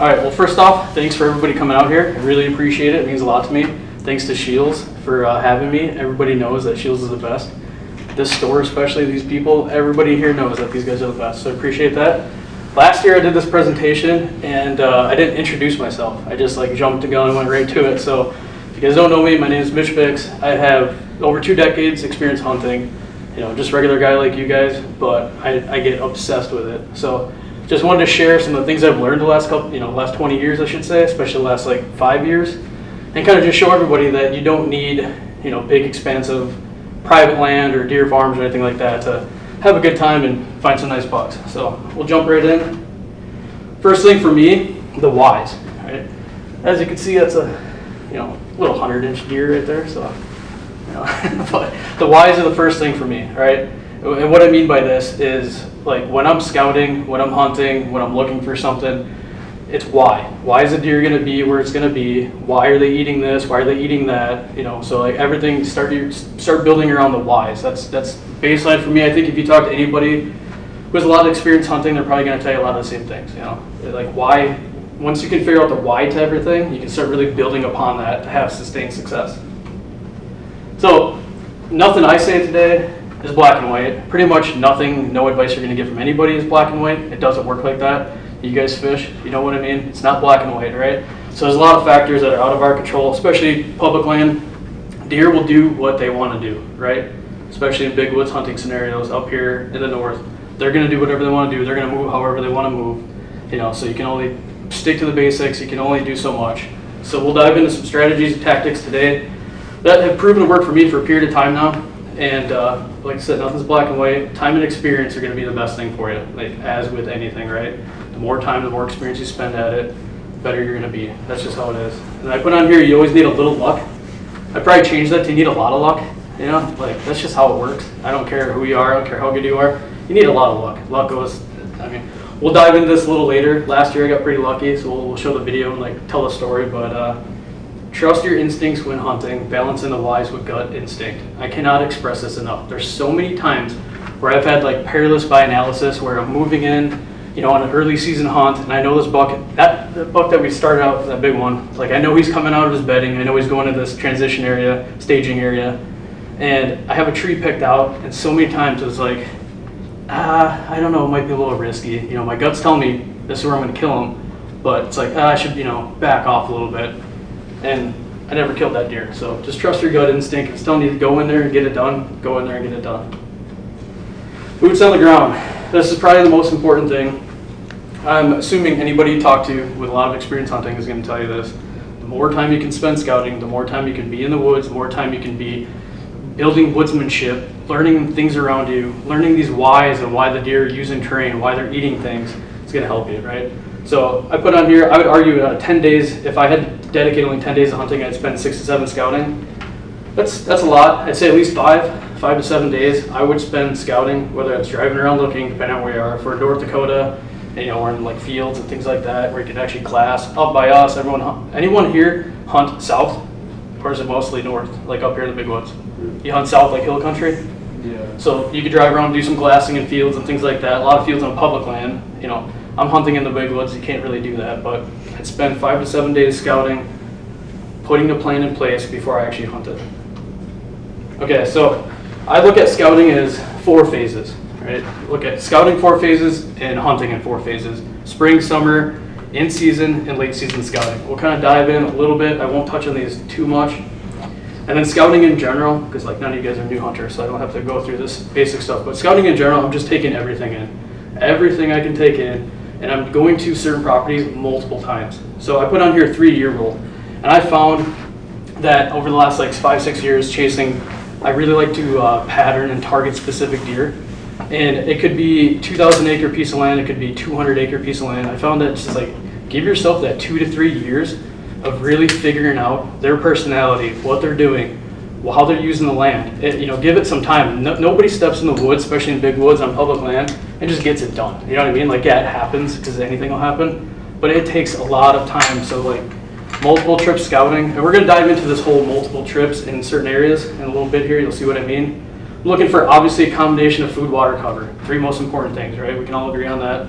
All right, well, first off, thanks for everybody coming out here. I really appreciate it. It means a lot to me. Thanks to SCHEELS for having me. Everybody knows that SCHEELS is the best. This store, especially these people, everybody here knows that these guys are the best, so I appreciate that. Last year I did this presentation and I didn't introduce myself. I just like jumped the gun and went right to it. So if you guys don't know me, my name is Mitch. I have over 2 decades experience hunting. You know, just regular guy like you guys, but I get obsessed with it. So just wanted to share some of the things I've learned the last last 20 years, I should say, especially the last like 5 years, and kind of just show everybody that you don't need, big expansive private land or deer farms or anything like that to have a good time and find some nice bucks. So we'll jump right in. First thing for me, the whys. Right? As you can see, that's a little 100-inch deer right there. So but the whys are the first thing for me, right? And what I mean by this is, like, when I'm scouting, when I'm hunting, when I'm looking for something, it's why. Why is the deer going to be where it's going to be? Why are they eating this? Why are they eating that? So like everything, start building around the whys. That's baseline for me. I think if you talk to anybody who has a lot of experience hunting, they're probably going to tell you a lot of the same things. Like why. Once you can figure out the why to everything, you can start really building upon that to have sustained success. So nothing I say today is black and white. Pretty much nothing, no advice you're going to get from anybody is black and white. It doesn't work like that. You guys fish, you know what I mean? It's not black and white, right? So there's a lot of factors that are out of our control, especially public land. Deer will do what they want to do, right? Especially in big woods hunting scenarios up here in the north. They're going to do whatever they want to do. They're going to move however they want to move. So you can only stick to the basics. You can only do so much. So we'll dive into some strategies and tactics today that have proven to work for me for a period of time now. And like I said, nothing's black and white. Time and experience are going to be the best thing for you, like as with anything, right? The more time, the more experience you spend at it, the better you're going to be. That's just how it is. And I put on here, you always need a little luck. I'd probably change that to you need a lot of luck. Like that's just how it works. I don't care who you are. I don't care how good you are. You need a lot of luck. Luck goes, we'll dive into this a little later. Last year I got pretty lucky, so we'll show the video and like tell the story, but trust your instincts when hunting, balancing the whys with gut instinct. I cannot express this enough. There's so many times where I've had like perilous by analysis where I'm moving in, on an early season hunt, and I know this buck, the buck that we started out with, that big one, like I know he's coming out of his bedding, I know he's going to this transition area, staging area, and I have a tree picked out, and so many times it's like, I don't know, it might be a little risky. My gut's telling me this is where I'm going to kill him, but it's like, I should, back off a little bit. And I never killed that deer. So just trust your gut instinct. It's telling you to go in there and get it done. Go in there and get it done. Boots on the ground. This is probably the most important thing. I'm assuming anybody you talk to with a lot of experience hunting is going to tell you this. The more time you can spend scouting, the more time you can be in the woods, the more time you can be building woodsmanship, learning things around you, learning these whys and why the deer are using terrain, why they're eating things. It's going to help you, right? So I put on here, I would argue 10 days, if I had to dedicate only 10 days of hunting, I'd spend 6 to 7 scouting. That's a lot. I'd say at least 5 to 7 days I would spend scouting, whether it's driving around looking, depending on where you are. For North Dakota, we're in like fields and things like that where you can actually class. Up by us, anyone here hunt south, or is it mostly north, like up here in the big woods? You hunt south like hill country? Yeah. So you could drive around and do some glassing in fields and things like that. A lot of fields on public land, I'm hunting in the big woods, you can't really do that, but I'd spend 5 to 7 days scouting, putting the plan in place before I actually hunted. Okay, so I look at scouting as 4 phases, right? Look at scouting 4 phases and hunting in 4 phases. Spring, summer, in season, and late season scouting. We'll kind of dive in a little bit. I won't touch on these too much. And then scouting in general, because like none of you guys are new hunters, so I don't have to go through this basic stuff, but scouting in general, I'm just taking everything in. Everything I can take in. And I'm going to certain properties multiple times. So I put on here a 3-year rule. And I found that over the last like 5-6 years chasing, I really like to pattern and target specific deer. And it could be 2,000 acre piece of land, it could be 200 acre piece of land. I found that just like, give yourself that 2 to 3 years of really figuring out their personality, what they're doing, how they're using the land. Give it some time. Nobody steps in the woods, especially in big woods on public land, and just gets it done. You know what I mean? Like, yeah, it happens because anything will happen, but it takes a lot of time. So like multiple trip scouting, and we're going to dive into this whole multiple trips in certain areas in a little bit here. You'll see what I mean. I'm looking for obviously a combination of food, water, cover. 3 most important things, right? We can all agree on that.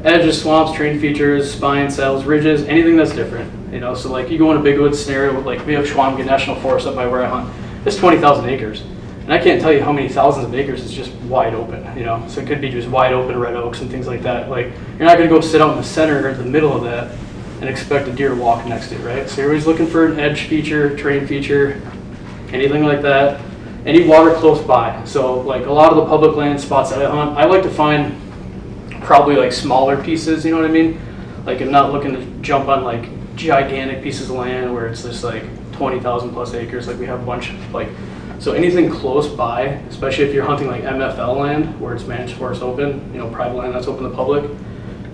edges, swamps, terrain features, spines, saddles, ridges, anything that's different. You know, so like you go in a big woods scenario, like we have Schwamge National Forest up by where I hunt. It's 20,000 acres. And I can't tell you how many thousands of acres is just wide open, you know. So it could be just wide open red oaks and things like that. Like, you're not gonna go sit out in the center or the middle of that and expect a deer to walk next to it, right? So you're always looking for an edge feature, terrain feature, anything like that. Any water close by. So like a lot of the public land spots that I hunt, I like to find probably like smaller pieces, you know what I mean? Like I'm not looking to jump on like gigantic pieces of land where it's just like 20,000 plus acres, like we have a bunch of like, so anything close by, especially if you're hunting like MFL land where it's managed forest open, you know, private land that's open to the public,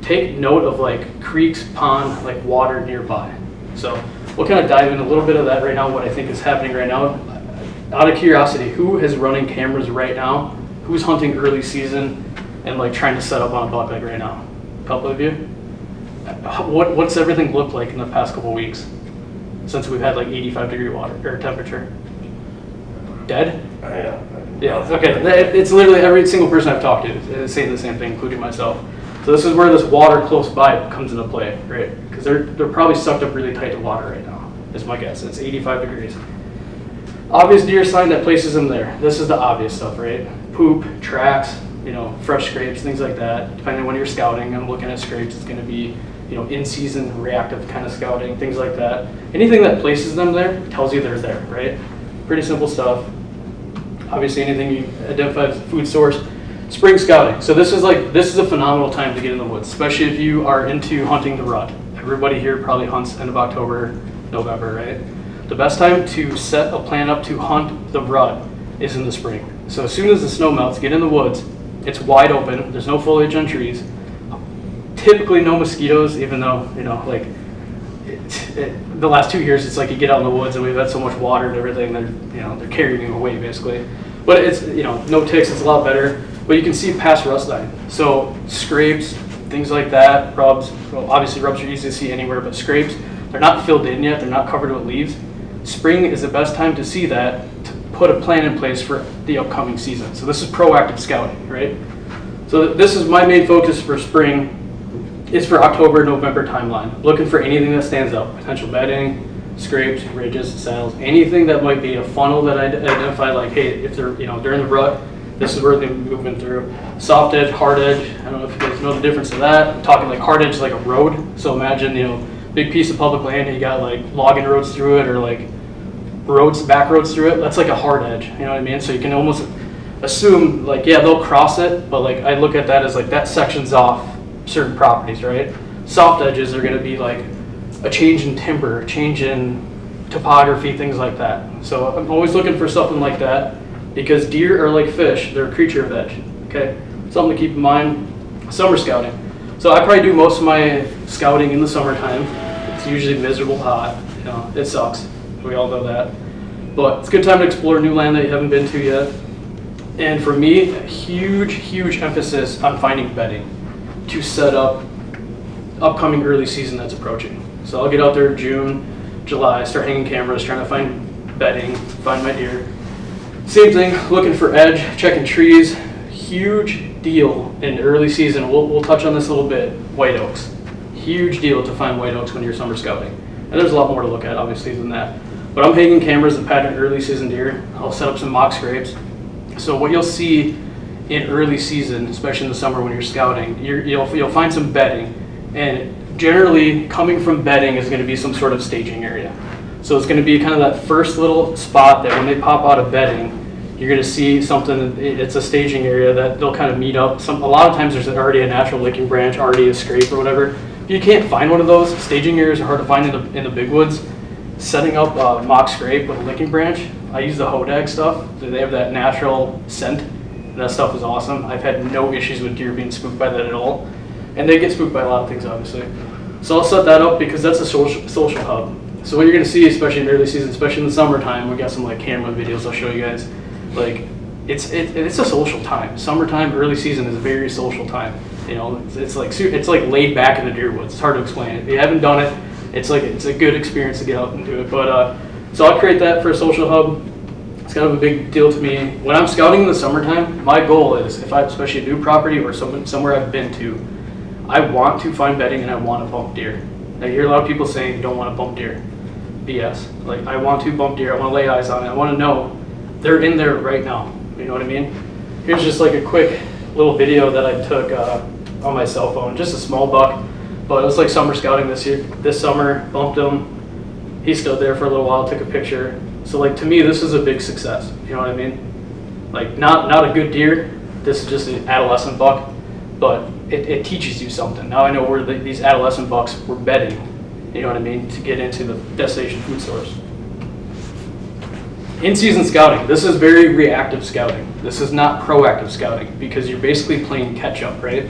take note of like creeks, pond, like water nearby. So we'll kind of dive in a little bit of that right now, what I think is happening right now. Out of curiosity, who is running cameras right now? Who's hunting early season and like trying to set up on a buck like right now? A couple of you? What's everything looked like in the past couple weeks since we've had like 85-degree water or temperature? Dead? Yeah, okay. It's literally every single person I've talked to is saying the same thing, including myself. So this is where this water close by comes into play, right? Because they're probably sucked up really tight to water right now, is my guess. It's 85 degrees. Obvious deer sign that places them there. This is the obvious stuff, right? Poop, tracks, you know, fresh scrapes, things like that. Depending on when you're scouting, I'm looking at scrapes, it's gonna be, you know, in-season reactive kind of scouting, things like that. Anything that places them there tells you they're there, right? Pretty simple stuff. Obviously anything you identify as a food source. Spring scouting. So this is a phenomenal time to get in the woods, especially if you are into hunting the rut. Everybody here probably hunts end of October, November, right? The best time to set a plan up to hunt the rut is in the spring. So as soon as the snow melts, get in the woods. It's wide open. There's no foliage on trees. Typically no mosquitoes, even though, you know, like the last 2 years, it's like you get out in the woods and we've had so much water and everything, they're carrying you away basically. But it's, you know, no ticks, it's a lot better. But you can see past rust line. So scrapes, things like that, rubs. Well, obviously rubs are easy to see anywhere, but scrapes, they're not filled in yet. They're not covered with leaves. Spring is the best time to see that, to put a plan in place for the upcoming season. So this is proactive scouting, right? So this is my main focus for spring. It's for October, November timeline. Looking for anything that stands out. Potential bedding, scrapes, ridges, saddles, anything that might be a funnel that I identify like, hey, if they're, you know, during the rut, this is where they're moving through. Soft edge, hard edge. I don't know if you guys know the difference of that. I'm talking like hard edge is like a road. So imagine, you know, big piece of public land and you got like logging roads through it or like roads, back roads through it. That's like a hard edge, you know what I mean? So you can almost assume like, yeah, they'll cross it, but like I look at that as like that section's off certain properties, right? Soft edges are gonna be like a change in timber, a change in topography, things like that. So I'm always looking for something like that because deer are like fish, they're a creature of edge, okay? Something to keep in mind. Summer scouting. So I probably do most of my scouting in the summertime. It's usually miserable hot, you know, it sucks. We all know that. But it's a good time to explore new land that you haven't been to yet. And for me, a huge emphasis on finding bedding to set up upcoming early season that's approaching. So I'll get out there June, July, start hanging cameras, trying to find bedding, find my deer. Same thing, looking for edge, checking trees. Huge deal in early season. We'll touch on this a little bit. White oaks. Huge deal to find white oaks when you're summer scouting. And there's a lot more to look at, obviously, than that. But I'm hanging cameras and pattern early season deer. I'll set up some mock scrapes. So what you'll see in early season, especially in the summer when you're scouting, you'll find some bedding. And generally, coming from bedding is going to be some sort of staging area. So it's going to be kind of that first little spot that when they pop out of bedding, you're going to see something, it's a staging area that they'll kind of meet up. A lot of times there's already a natural licking branch, already a scrape or whatever. If you can't find one of those, staging areas are hard to find in the big woods. Setting up a mock scrape with a licking branch, I use the hodag stuff. They have that natural scent, and that stuff is awesome. I've had no issues with deer being spooked by that at all. And they get spooked by a lot of things, obviously. So I'll set that up because that's a social hub. So what you're going to see, especially in early season, especially in the summertime, we got some like camera videos I'll show you guys. Like it's a social time. Summertime, early season is a very social time. You know, it's like laid back in the deer woods. It's hard to explain it. If you haven't done it, it's a good experience to get out and do it. But so I'll create that for a social hub. It's kind of a big deal to me. When I'm scouting in the summertime, my goal is, if I especially a new property or somewhere I've been to, I want to find bedding and I want to bump deer. I hear a lot of people saying you don't want to bump deer. BS. Like, I want to bump deer. I want to lay eyes on it. I want to know they're in there right now. You know what I mean? Here's just like a quick little video that I took on my cell phone. Just a small buck, but it was like summer scouting this summer. Bumped him. He stood there for a little while, took a picture. So like, to me, this is a big success. You know what I mean? Like, not a good deer. This is just an adolescent buck, but it teaches you something. Now I know where these adolescent bucks were bedding, you know what I mean, to get into the destination food source. In-season scouting, this is very reactive scouting. This is not proactive scouting, because you're basically playing catch up, right?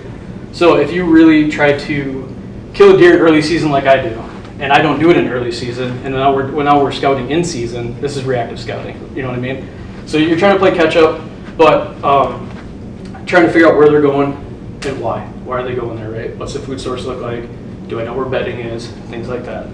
So if you really try to kill a deer in early season like I do, and I don't do it in early season, and now we're scouting in season, this is reactive scouting, you know what I mean? So you're trying to play catch up, but trying to figure out where they're going and why. Why are they going there, right? What's the food source look like? Do I know where bedding is? Things like that.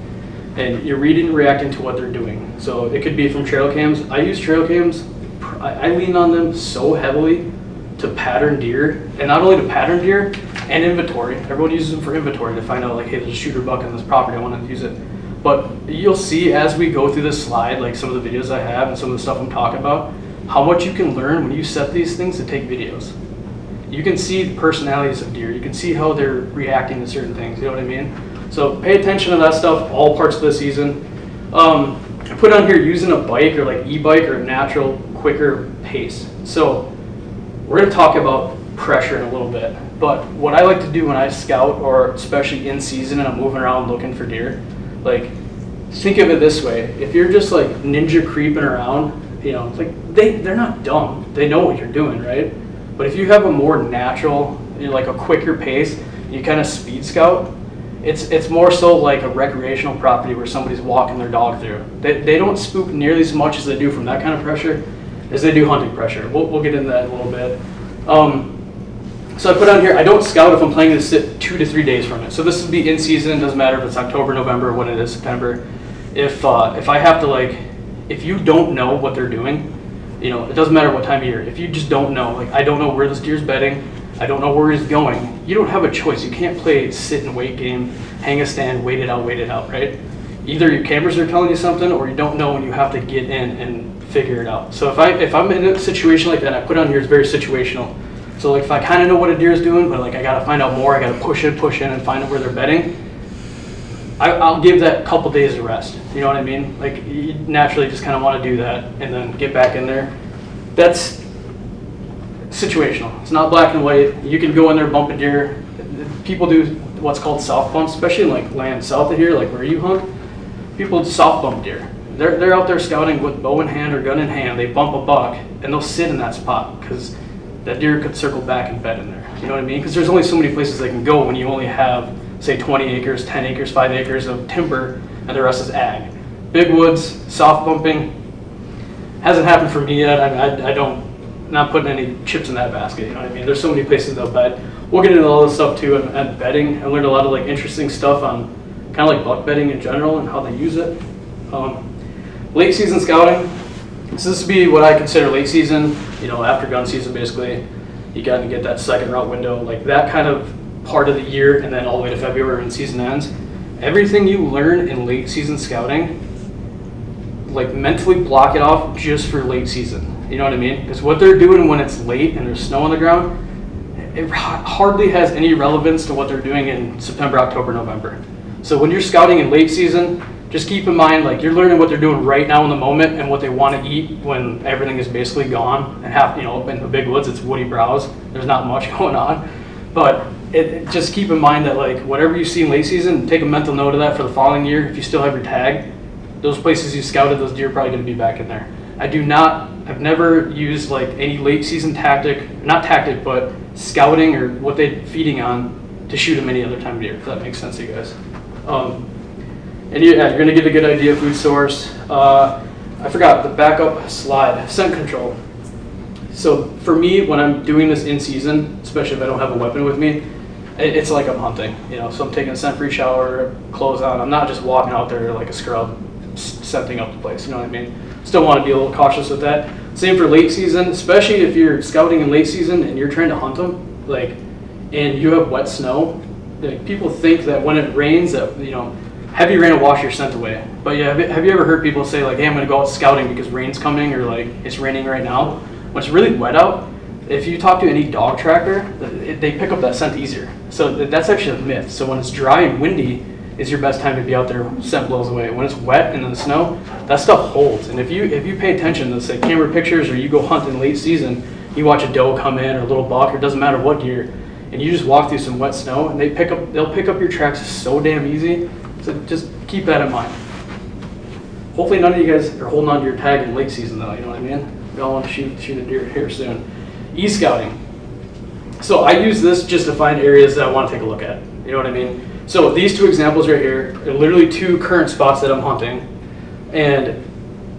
And you're reading and reacting to what they're doing. So it could be from trail cams. I use trail cams. I lean on them so heavily to pattern deer, and not only to pattern deer, and inventory. Everyone uses them for inventory to find out, like, hey, there's a shooter buck in this property, I want to use it. But you'll see as we go through this slide, like some of the videos I have and some of the stuff I'm talking about, how much you can learn when you set these things to take videos. You can see the personalities of deer. You can see how they're reacting to certain things, you know what I mean? So pay attention to that stuff all parts of the season. I put on here using a bike or like e-bike or a natural, quicker pace. So we're going to talk about pressure in a little bit. But what I like to do when I scout, or especially in season and I'm moving around looking for deer, like, think of it this way. If you're just like ninja creeping around, you know, like they're not dumb. They know what you're doing, right? But if you have a more natural, you know, like a quicker pace, you kind of speed scout, it's more so like a recreational property where somebody's walking their dog through. They don't spook nearly as much as they do from that kind of pressure as they do hunting pressure. We'll get into that in a little bit. So I put on here, I don't scout if I'm planning to sit 2 to 3 days from it. So this would be in season. It doesn't matter if it's October, November, when it is September. If I have to, like, if you don't know what they're doing, you know, it doesn't matter what time of year. If you just don't know, like, I don't know where this deer's bedding, I don't know where he's going, you don't have a choice. You can't play sit and wait game, hang a stand, wait it out, right? Either your cameras are telling you something, or you don't know and you have to get in and figure it out. So if I'm in a situation like that, I put on here, it's very situational. So like, if I kind of know what a deer is doing, but like I gotta find out more, I gotta push in and find out where they're bedding, I'll give that couple days of rest. You know what I mean? Like, you naturally just kind of want to do that and then get back in there. That's situational. It's not black and white. You can go in there, bump a deer. People do what's called soft bumps, especially in like land south of here, like where you hunt. People soft bump deer. They're out there scouting with bow in hand or gun in hand. They bump a buck and they'll sit in that spot because that deer could circle back and bed in there. You know what I mean? Because there's only so many places they can go when you only have, say, 20 acres, 10 acres, 5 acres of timber, and the rest is ag. Big woods, soft bumping, hasn't happened for me yet. Not putting any chips in that basket, you know what I mean? There's so many places they'll bed. We'll get into all this stuff too, and bedding. I learned a lot of like interesting stuff on kind of like buck bedding in general and how they use it. Late season scouting. So this would be what I consider late season, you know, after gun season basically. You got to get that second route window, like that kind of part of the year, and then all the way to February when season ends. Everything you learn in late season scouting, like mentally block it off just for late season. You know what I mean? Because what they're doing when it's late and there's snow on the ground, it hardly has any relevance to what they're doing in September, October, November. So when you're scouting in late season, just keep in mind, like, you're learning what they're doing right now in the moment and what they want to eat when everything is basically gone. And half, you know, in the big woods, it's woody browse. There's not much going on. But just keep in mind that, like, whatever you see in late season, take a mental note of that for the following year. If you still have your tag, those places you scouted, those deer are probably going to be back in there. I've never used like any late season but scouting or what they're feeding on to shoot them any other time of year, if that makes sense to you guys. And you're going to get a good idea of food source. I forgot the backup slide, scent control. So for me, when I'm doing this in season, especially if I don't have a weapon with me, it's like I'm hunting, you know, so I'm taking a scent-free shower, clothes on. I'm not just walking out there like a scrub, scenting up the place, you know what I mean? Still want to be a little cautious with that. Same for late season, especially if you're scouting in late season and you're trying to hunt them, like, and you have wet snow. like, people think that when it rains that, you know, heavy rain will wash your scent away. But yeah, have you ever heard people say like, hey, I'm gonna go out scouting because rain's coming, or like it's raining right now? When it's really wet out, if you talk to any dog tracker, they pick up that scent easier. So that's actually a myth. So when it's dry and windy is your best time to be out there, scent blows away. When it's wet and in the snow, that stuff holds. And if you pay attention to, say, camera pictures, or you go hunt in late season, you watch a doe come in or a little buck, or it doesn't matter what deer, and you just walk through some wet snow, and they'll pick up your tracks so damn easy. So just keep that in mind. Hopefully none of you guys are holding on to your tag in late season though, you know what I mean? We all want to shoot a deer here soon. E-scouting. So I use this just to find areas that I want to take a look at. You know what I mean? So these two examples right here are literally two current spots that I'm hunting. And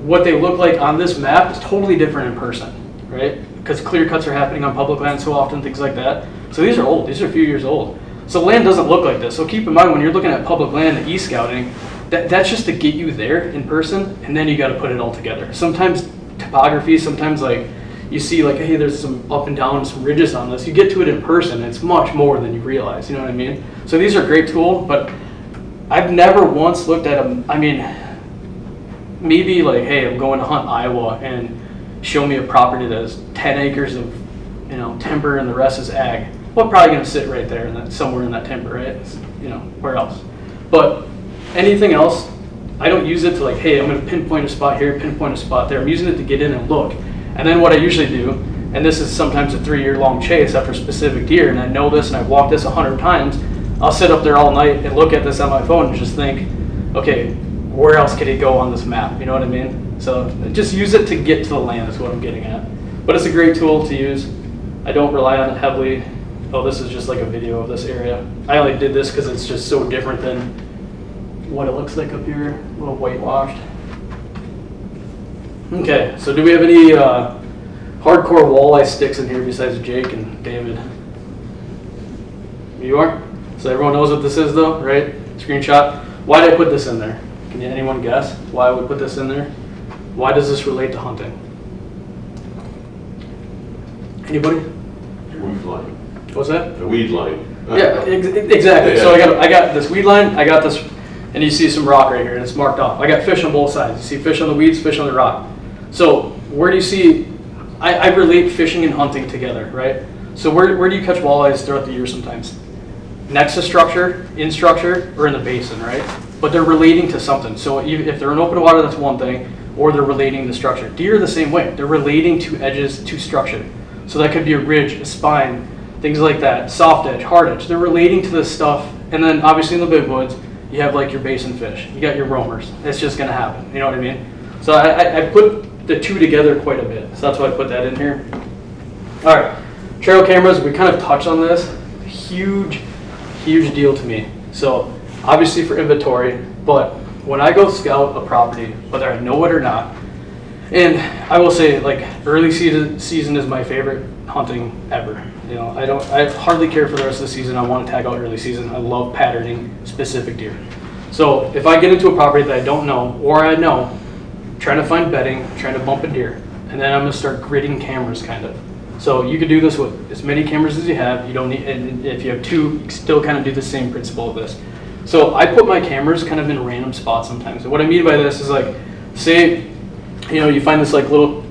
what they look like on this map is totally different in person, right? Because clear cuts are happening on public land so often, things like that. So these are old, these are a few years old. So land doesn't look like this. So keep in mind when you're looking at public land and e-scouting, that's just to get you there in person, and then you got to put it all together. Sometimes topography, sometimes like you see like, hey, there's some up and down, some ridges on this. You get to it in person, it's much more than you realize, you know what I mean? So these are a great tool, but I've never once looked at them. I mean, maybe like, hey, I'm going to hunt Iowa and show me a property that has 10 acres of, you know, timber and the rest is ag. Well, probably going to sit right there, and somewhere in that timber, right? It's, you know, where else? But anything else, I don't use it to like, hey, I'm going to pinpoint a spot here, pinpoint a spot there. I'm using it to get in and look. And then what I usually do, and this is sometimes a 3-year-long chase after specific deer, and I know this and I've walked this 100 times, I'll sit up there all night and look at this on my phone and just think, okay, where else could it go on this map? You know what I mean? So just use it to get to the land is what I'm getting at. But it's a great tool to use. I don't rely on it heavily. Oh, this is just like a video of this area. I only did this because it's just so different than what it looks like up here, a little whitewashed. Okay, so do we have any hardcore walleye sticks in here besides Jake and David? You are? So everyone knows what this is though, right? Screenshot. Why did I put this in there? Can anyone guess why I would put this in there? Why does this relate to hunting? Anybody? Weed line. What's that? A weed line. Yeah, exactly. Yeah. So I got this weed line, I got this, and you see some rock right here, and it's marked off. I got fish on both sides. You see fish on the weeds, fish on the rock. So where do you see, I relate fishing and hunting together, right? So where do you catch walleyes throughout the year sometimes? Next to structure, in structure, or in the basin, right? But they're relating to something. So if they're in open water, that's one thing, or they're relating to structure. Deer are the same way. They're relating to edges, to structure. So that could be a ridge, a spine, things like that, soft edge, hard edge. They're relating to this stuff. And then obviously in the big woods, you have like your basin fish. You got your roamers. It's just gonna happen, you know what I mean? So I put the two together quite a bit. So that's why I put that in here. All right, trail cameras, we kind of touched on this. Huge deal to me. So obviously for inventory, but when I go scout a property, whether I know it or not, and I will say like early season is my favorite hunting ever. You know, I hardly care for the rest of the season. I want to tag out early season. I love patterning specific deer. So if I get into a property that I don't know, or I know, trying to find bedding, trying to bump a deer, and then I'm gonna start gridding cameras kind of. So you could do this with as many cameras as you have. You don't need, and if you have two, you can still kind of do the same principle of this. So I put my cameras kind of in random spots sometimes. And what I mean by this is like, say, you know, you find this like little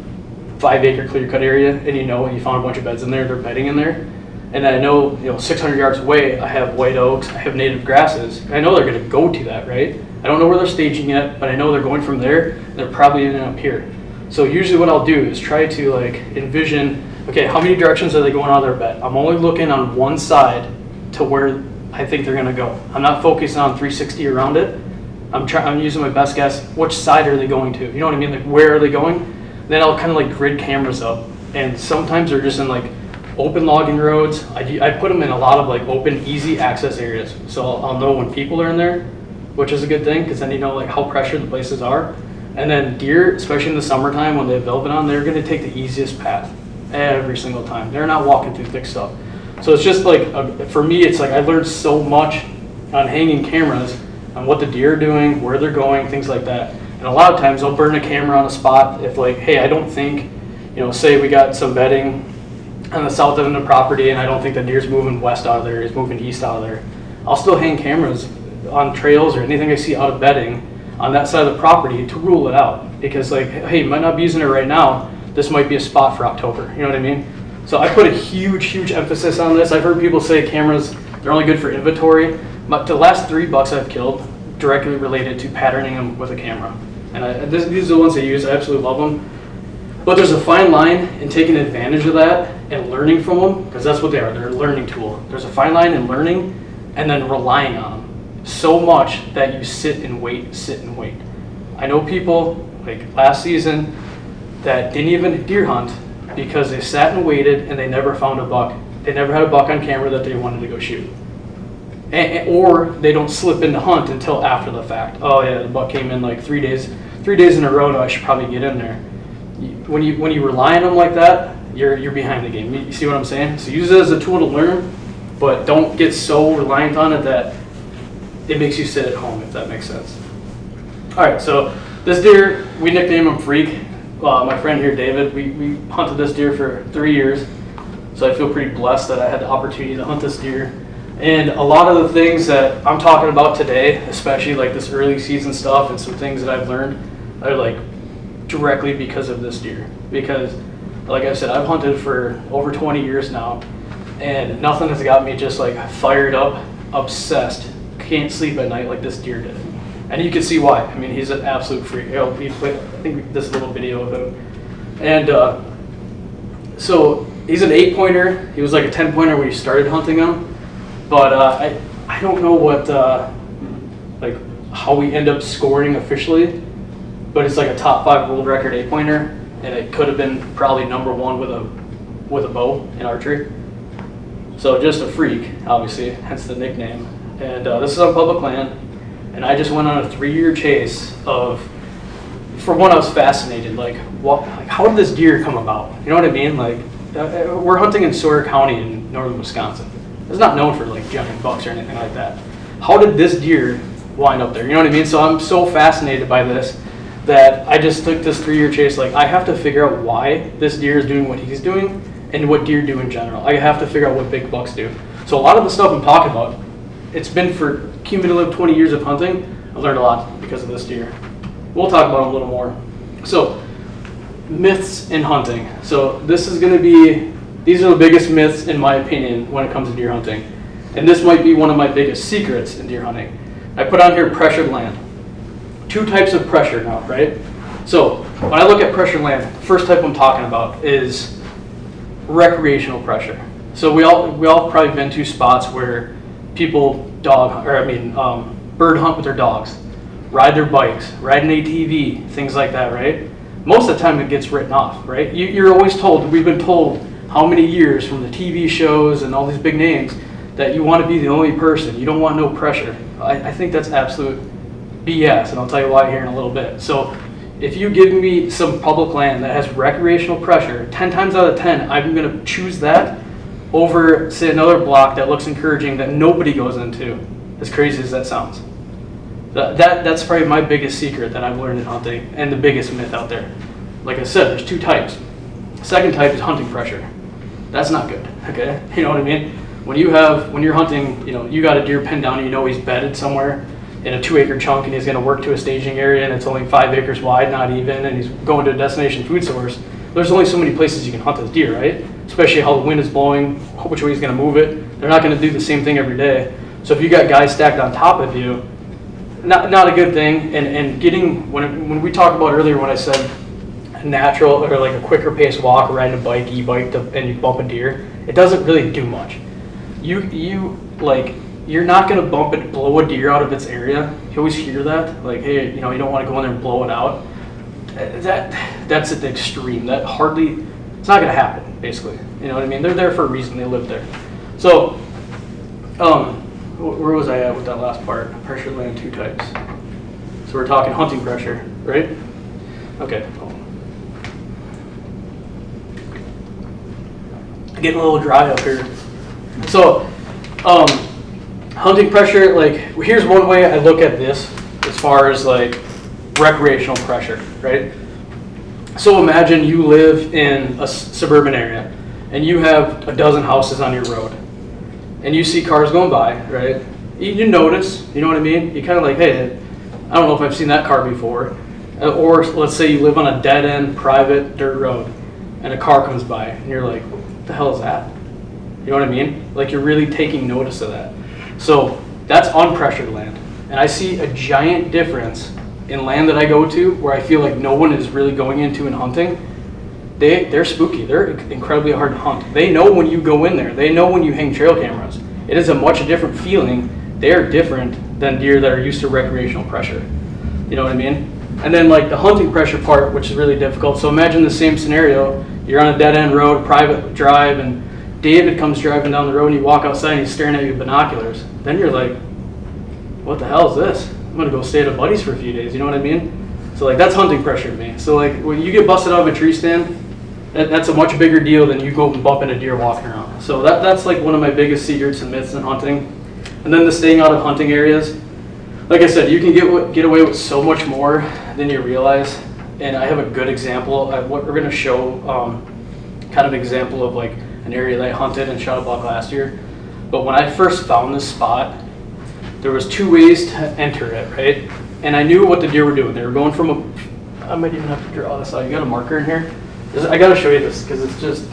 5-acre clear cut area, and you know you found a bunch of beds in there, they're bedding in there, and I know, you know, 600 yards away I have white oaks, I have native grasses. I know they're going to go to that, right? I don't know where they're staging yet, but I know they're going from there. And they're probably ending up here. So usually what I'll do is try to like envision, okay, how many directions are they going out of their bed? I'm only looking on one side to where I think they're going to go. I'm not focusing on 360 around it. I'm using my best guess. Which side are they going to? You know what I mean? Like, where are they going? Then I'll kind of like grid cameras up, and sometimes they're just in like open logging roads. I put them in a lot of like open, easy access areas. So I'll know when people are in there, which is a good thing because then you know like how pressured the places are. And then deer, especially in the summertime when they have velvet on, they're going to take the easiest path every single time. They're not walking through thick stuff. So it's just like, for me, it's like I learned so much on hanging cameras on what the deer are doing, where they're going, things like that. And a lot of times I'll burn a camera on a spot if like, hey, I don't think, you know, say we got some bedding on the south end of the property and I don't think the deer's moving west out of there, he's moving east out of there. I'll still hang cameras on trails or anything I see out of bedding on that side of the property to rule it out. Because like, hey, you might not be using it right now. This might be a spot for October. You know what I mean? So I put a huge emphasis on this. I've heard people say cameras, they're only good for inventory. But the last 3 bucks I've killed directly related to patterning them with a camera. And these are the ones I use. I absolutely love them. But there's a fine line in taking advantage of that and learning from them, because that's what they are. They're a learning tool. There's a fine line in learning and then relying on them so much that you sit and wait. I know people, like last season, that didn't even deer hunt because they sat and waited and they never found a buck. They never had a buck on camera that they wanted to go shoot. Or they don't slip into hunt until after the fact. Oh yeah, the buck came in like 3 days in a row. No, I should probably get in there. When you rely on them like that, you're behind the game. You see what I'm saying? So use it as a tool to learn, but don't get so reliant on it that it makes you sit at home, if that makes sense. All right, so this deer, we nicknamed him Freak. My friend here, David, we hunted this deer for 3 years, so I feel pretty blessed that I had the opportunity to hunt this deer. And a lot of the things that I'm talking about today, especially like this early season stuff and some things that I've learned, are like directly because of this deer. Because, like I said, I've hunted for over 20 years now, and nothing has got me just like fired up, obsessed, can't sleep at night like this deer did. And you can see why. I mean, he's an absolute freak. I think this little video of him. And so he's an 8-pointer. He was like a 10-pointer when he started hunting him. But I don't know what like how we end up scoring officially. But it's like a top 5 world record 8-pointer, and it could have been probably number 1 with a bow in archery. So just a freak, obviously, hence the nickname. And this is on public land. And I just went on a 3-year chase of, for one, I was fascinated, like how did this deer come about? You know what I mean? Like, we're hunting in Sawyer County in northern Wisconsin. It's not known for like giant bucks or anything like that. How did this deer wind up there? You know what I mean? So I'm so fascinated by this that I just took this 3-year chase. Like, I have to figure out why this deer is doing what he's doing and what deer do in general. I have to figure out what big bucks do. So a lot of the stuff I'm talking about, it's been for cumulative 20 years of hunting. I've learned a lot because of this deer. We'll talk about them a little more. So, myths in hunting. So this is going to be, these are the biggest myths in my opinion when it comes to deer hunting. And this might be one of my biggest secrets in deer hunting. I put on here pressured land. 2 types of pressure now, right? So when I look at pressured land, first type I'm talking about is recreational pressure. So we all probably been to spots where people bird hunt with their dogs, ride their bikes, ride an ATV, things like that, right? Most of the time it gets written off, right? You're always told, we've been told how many years from the TV shows and all these big names that you want to be the only person, you don't want no pressure. I think that's absolute BS, and I'll tell you why here in a little bit. So if you give me some public land that has recreational pressure, 10 times out of 10, I'm going to choose that over, say, another block that looks encouraging that nobody goes into, as crazy as that sounds. That's probably my biggest secret that I've learned in hunting, and the biggest myth out there. Like I said, there's 2 types. Second type is hunting pressure. That's not good, okay? You know what I mean? When you're hunting, you got a deer pinned down and you know he's bedded somewhere in a 2-acre chunk and he's going to work to a staging area and it's only 5 acres wide, not even, and he's going to a destination food source. There's only so many places you can hunt this deer, right? Especially how the wind is blowing, which way he's going to move it. They're not going to do the same thing every day. So if you got guys stacked on top of you, not a good thing. And getting, when we talked about earlier when I said natural or like a quicker pace walk, riding a bike, e-bike, and you bump a deer, it doesn't really do much. You're not going to blow a deer out of its area. You always hear that, like, hey, you don't want to go in there and blow it out. That's at the extreme. It's not going to happen, basically. You know what I mean? They're there for a reason. They live there. So, where was I at with that last part? Pressure land 2 types. So we're talking hunting pressure, right? Okay. Getting a little dry up here. So, hunting pressure, like, here's one way I look at this as far as like recreational pressure, right? So imagine you live in a suburban area and you have a dozen houses on your road and you see cars going by, right? you notice, you know what I mean? You kind of like, hey, I don't know if I've seen that car before. Or let's say you live on a dead-end private dirt road and a car comes by and you're like, what the hell is that? You know what I mean? Like you're really taking notice of that. So that's unpressured land. And I see a giant difference in land that I go to where I feel like no one is really going into and hunting. They're spooky. They're incredibly hard to hunt. They know when you go in there. They know when you hang trail cameras. It is a much different feeling. They are different than deer that are used to recreational pressure. You know what I mean? And then like the hunting pressure part, which is really difficult. So imagine the same scenario. You're on a dead end road, private drive, and David comes driving down the road and you walk outside and he's staring at you with binoculars. Then you're like, what the hell is this? I'm gonna go stay at a buddy's for a few days, you know what I mean? So like that's hunting pressure to me. So like when you get busted out of a tree stand, that's a much bigger deal than you go and bump into deer walking around. So that's like one of my biggest secrets and myths in hunting. And then the staying out of hunting areas. Like I said, you can get away with so much more than you realize. And I have a good example of what we're going to show, kind of example of like an area that I hunted and shot a buck last year. But when I first found this spot, there was 2 ways to enter it, right? And I knew what the deer were doing. They were going from I might even have to draw this out. You got a marker in here? I got to show you this because it's just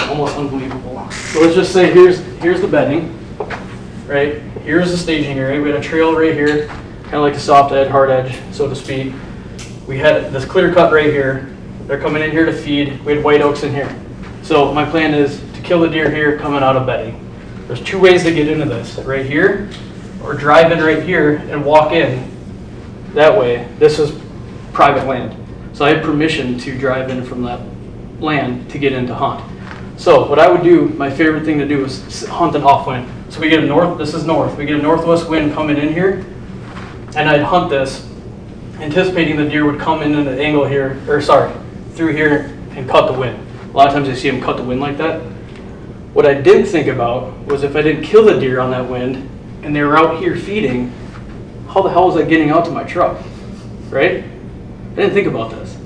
almost unbelievable. So let's just say here's the bedding, right? Here's the staging area. We had a trail right here, kind of like a soft edge, hard edge, so to speak. We had this clear cut right here. They're coming in here to feed. We had white oaks in here. So my plan is to kill the deer here coming out of bedding. There's 2 ways to get into this, right here, or drive in right here and walk in that way. This is private land. So I had permission to drive in from that land to get into hunt. So what I would do, my favorite thing to do is hunt an off wind. So we get this is north, we get a northwest wind coming in here, and I'd hunt this, anticipating the deer would come in at an angle here, through here and cut the wind. A lot of times I see them cut the wind like that. What I didn't think about was if I didn't kill the deer on that wind, and they were out here feeding, how the hell was I getting out to my truck, right? I didn't think about this.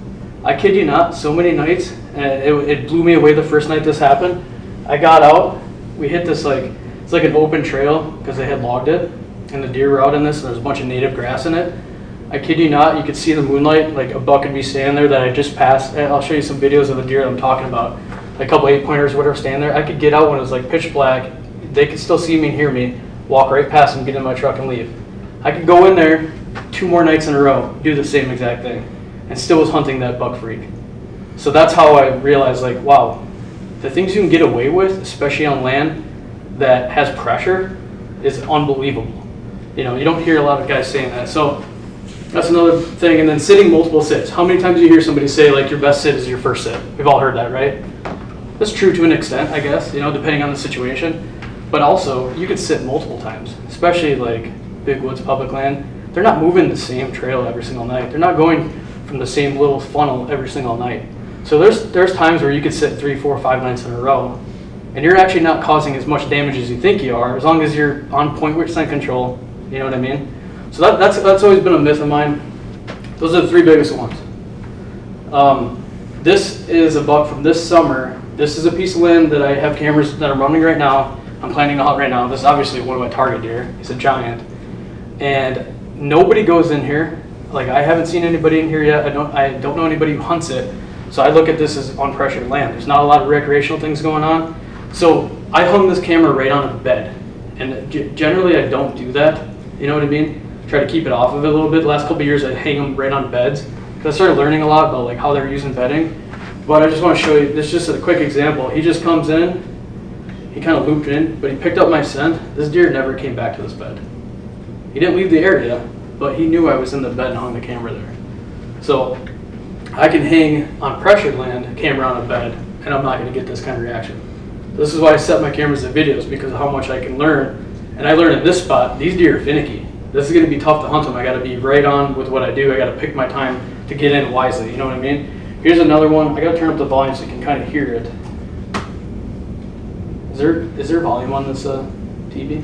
I kid you not, so many nights, and it blew me away the first night this happened. I got out, we hit this it's like an open trail because they had logged it, and the deer were out in this, and there's a bunch of native grass in it. I kid you not, you could see the moonlight, like a buck would be standing there that I just passed. And I'll show you some videos of the deer that I'm talking about. A couple 8-pointers, whatever, standing there. I could get out when it was like pitch black. They could still see me and hear me, walk right past them, get in my truck and leave. I could go in there 2 more nights in a row, do the same exact thing, and still was hunting that buck freak. So that's how I realized, like, wow, the things you can get away with, especially on land that has pressure, is unbelievable. You know, you don't hear a lot of guys saying that. So that's another thing. And then sitting multiple sits. How many times do you hear somebody say, like, your best sit is your first sit? We've all heard that, right? That's true to an extent, I guess, you know, depending on the situation. But also, you could sit multiple times, especially like big woods, public land. They're not moving the same trail every single night. They're not going from the same little funnel every single night. So there's times where you could sit 3, 4, 5 nights in a row, and you're actually not causing as much damage as you think you are, as long as you're on point with scent control. You know what I mean? So that's always been a myth of mine. Those are the 3 biggest ones. This is a buck from this summer. This is a piece of land that I have cameras that I'm running right now. I'm planning to hunt right now. This is obviously one of my target deer. He's a giant. And nobody goes in here. Like, I haven't seen anybody in here yet. I don't know anybody who hunts it. So I look at this as unpressured land. There's not a lot of recreational things going on. So I hung this camera right on a bed. And generally I don't do that. You know what I mean? Try to keep it off of it a little bit. The last couple of years I hang them right on beds. Because I started learning a lot about like how they're using bedding. But I just want to show you, this is just a quick example. He just comes in, he kind of looped in, but he picked up my scent. This deer never came back to this bed. He didn't leave the area, but he knew I was in the bed and hung the camera there. So I can hang on pressured land, a camera on a bed, and I'm not going to get this kind of reaction. This is why I set my cameras to videos, because of how much I can learn. And I learned in this spot, these deer are finicky. This is going to be tough to hunt them. I got to be right on with what I do. I got to pick my time to get in wisely. You know what I mean? Here's another one. I got to turn up the volume so you can kind of hear it. Is there volume on this TV?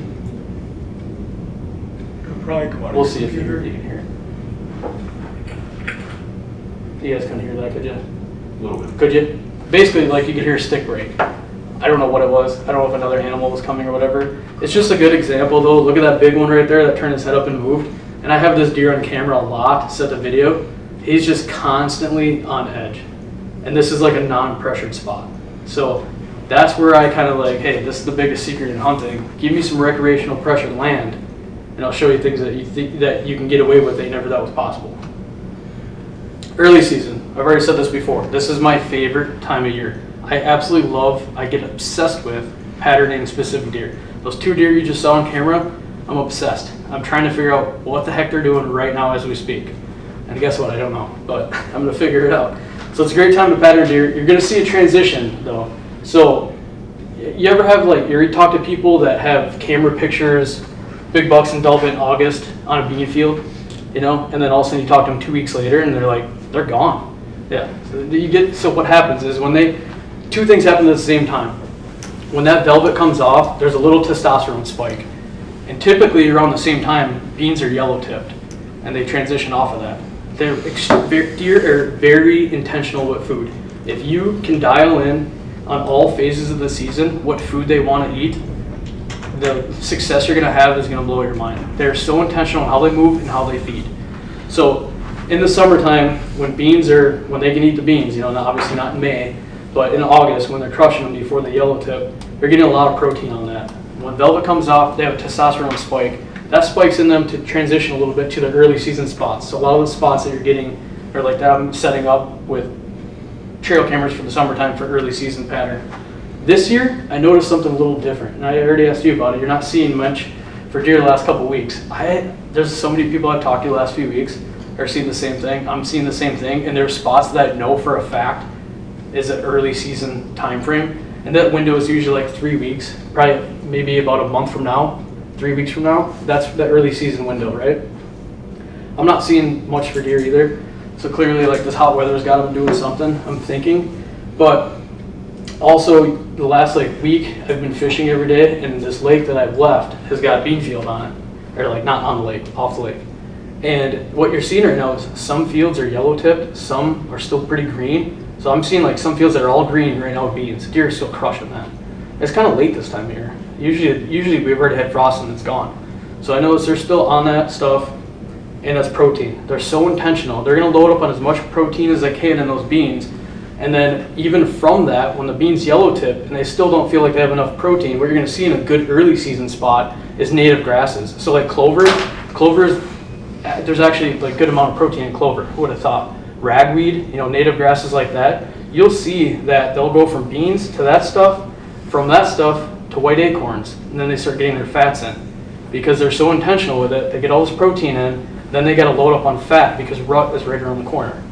It'll probably come out. We'll see if you can hear it. You guys couldn't hear that, could you? A little bit. Could you? Basically, like you could hear a stick break. I don't know what it was. I don't know if another animal was coming or whatever. It's just a good example though. Look at that big one right there that turned his head up and moved. And I have this deer on camera a lot to set the video. He's just constantly on edge. And this is like a non-pressured spot. So that's where I kind of like, hey, this is the biggest secret in hunting. Give me some recreational pressured land and I'll show you things that you think that you can get away with that you never thought was possible. Early season, I've already said this before. This is my favorite time of year. I absolutely love, I get obsessed with patterning specific deer. Those 2 deer you just saw on camera, I'm obsessed. I'm trying to figure out what the heck they're doing right now as we speak. And guess what, I don't know, but I'm gonna figure it out. So it's a great time to pattern deer. You're gonna see a transition though. So you ever have like, you talk to people that have camera pictures, big bucks in Delta in August on a bean field, you know, and then all of a sudden you talk to them 2 weeks later and they're like, they're gone. Yeah, so what happens is when 2 things happen at the same time. When that velvet comes off, there's a little testosterone spike. And typically around the same time, beans are yellow tipped and they transition off of that. Deer are very intentional with food. If you can dial in on all phases of the season what food they want to eat, the success you're going to have is going to blow your mind. They're so intentional in how they move and how they feed. So in the summertime, when they can eat the beans, you know, obviously not in May, but in August when they're crushing them before the yellow tip, they're getting a lot of protein on that. When velvet comes off, they have a testosterone spike. That spikes in them to transition a little bit to the early season spots. So a lot of the spots that you're getting are like that. I'm setting up with trail cameras for the summertime for early season pattern. This year, I noticed something a little different, and I already asked you about it. You're not seeing much for deer the last couple weeks. There's so many people I've talked to the last few weeks are seeing the same thing. I'm seeing the same thing, and there's spots that I know for a fact is an early season time frame, and that window is usually like 3 weeks, probably maybe about a month from now, 3 weeks from now. That's the early season window, right? I'm not seeing much for deer either, so clearly like this hot weather's got them doing something, I'm thinking. But also the last like week I've been fishing every day, and this lake that I've left has got a bean field on it, or like not on the lake, off the lake. And what you're seeing right now is some fields are yellow tipped, some are still pretty green. So I'm seeing like some fields that are all green right now with beans. Deer are still crushing that. It's kind of late this time of year. Usually we've already had frost and it's gone. So I notice they're still on that stuff, and that's protein. They're so intentional. They're gonna load up on as much protein as they can in those beans. And then even from that, when the beans yellow tip and they still don't feel like they have enough protein, what you're gonna see in a good early season spot is native grasses. So like clover, there's actually like good amount of protein in clover. Who would have thought? Ragweed, you know, native grasses like that, you'll see that they'll go from beans to that stuff, from that stuff to white acorns, and then they start getting their fats in because they're so intentional with it. They get all this protein in, then they got to load up on fat because rut is right around the corner.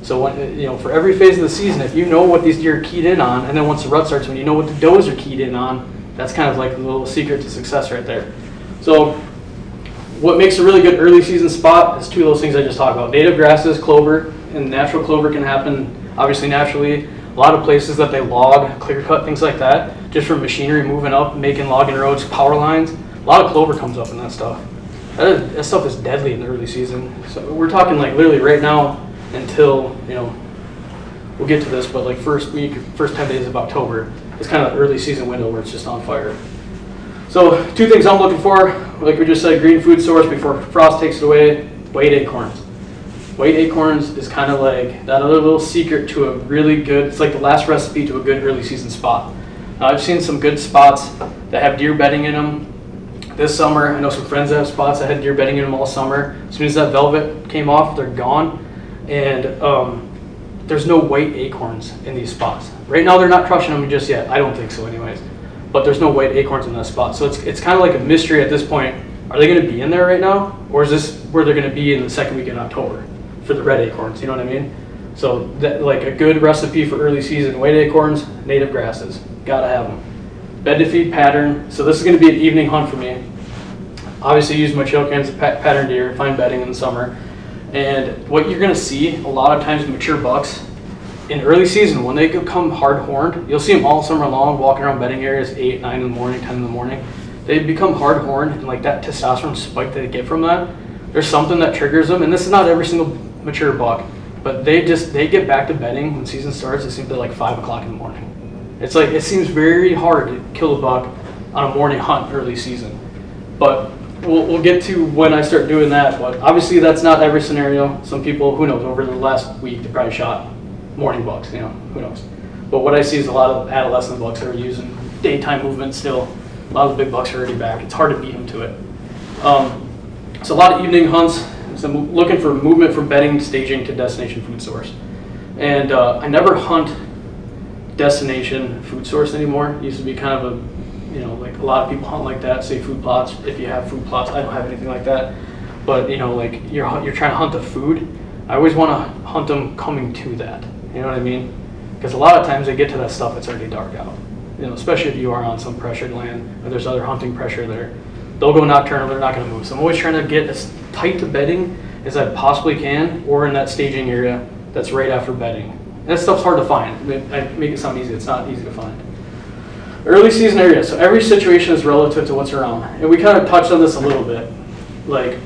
So when, you know, for every phase of the season, if you know what these deer are keyed in on, and then once the rut starts, when you know what the does are keyed in on, that's kind of like the little secret to success right there. So what makes a really good early season spot is 2 of those things I just talked about: native grasses, clover. And natural clover can happen obviously naturally. A lot of places that they log, clear cut, things like that, just from machinery moving up, making logging roads, power lines, a lot of clover comes up in that stuff. That stuff is deadly in the early season. So we're talking like literally right now until, you know, we'll get to this, but like first 10 days of October is kind of the early season window where it's just on fire. So 2 things I'm looking for, like we just said, green food source before frost takes it away, white acorns. White acorns is kind of like that other little secret to a really good, it's like the last recipe to a good early season spot. I've seen some good spots that have deer bedding in them this summer. I know some friends that have spots that had deer bedding in them all summer. As soon as that velvet came off, they're gone. And there's no white acorns in these spots. Right now they're not crushing them just yet. I don't think so anyways. But there's no white acorns in that spot. So it's kind of like a mystery at this point. Are they going to be in there right now? Or is this where they're going to be in the second week in October for the red acorns? You know what I mean? So that, like a good recipe for early season, white acorns, native grasses. Gotta have them. Bed to feed pattern. So this is going to be an evening hunt for me. Obviously use my trail cams to pattern deer, find bedding in the summer. And what you're going to see a lot of times mature bucks in early season, when they become hard horned, you'll see them all summer long walking around bedding areas 8, 9 in the morning, 10 in the morning. They become hard horned, and like that testosterone spike that they get from that, there's something that triggers them. And this is not every single mature buck, but they get back to bedding when season starts. It seems to like 5 o'clock in the morning. It's like, it seems very hard to kill a buck on a morning hunt early season. But we'll get to when I start doing that. But obviously that's not every scenario. Some people, who knows, over the last week they probably shot morning bucks, you know, who knows. But what I see is a lot of adolescent bucks that are using daytime movement still. A lot of the big bucks are already back. It's hard to beat them to it. So a lot of evening hunts. So I'm looking for movement from bedding, staging to destination food source. And I never hunt destination food source anymore. It used to be kind of a, you know, like a lot of people hunt like that, say food plots. If you have food plots, I don't have anything like that. But you know, like you're trying to hunt the food. I always want to hunt them coming to that. You know what I mean? Because a lot of times they get to that stuff, it's already dark out. You know, especially if you are on some pressured land or there's other hunting pressure there. They'll go nocturnal, they're not going to move. So I'm always trying to get as tight to bedding as I possibly can, or in that staging area that's right after bedding. And that stuff's hard to find. I make it sound easy, it's not easy to find. Early season area, so every situation is relative to what's around. And we kind of touched on this a little bit. Like,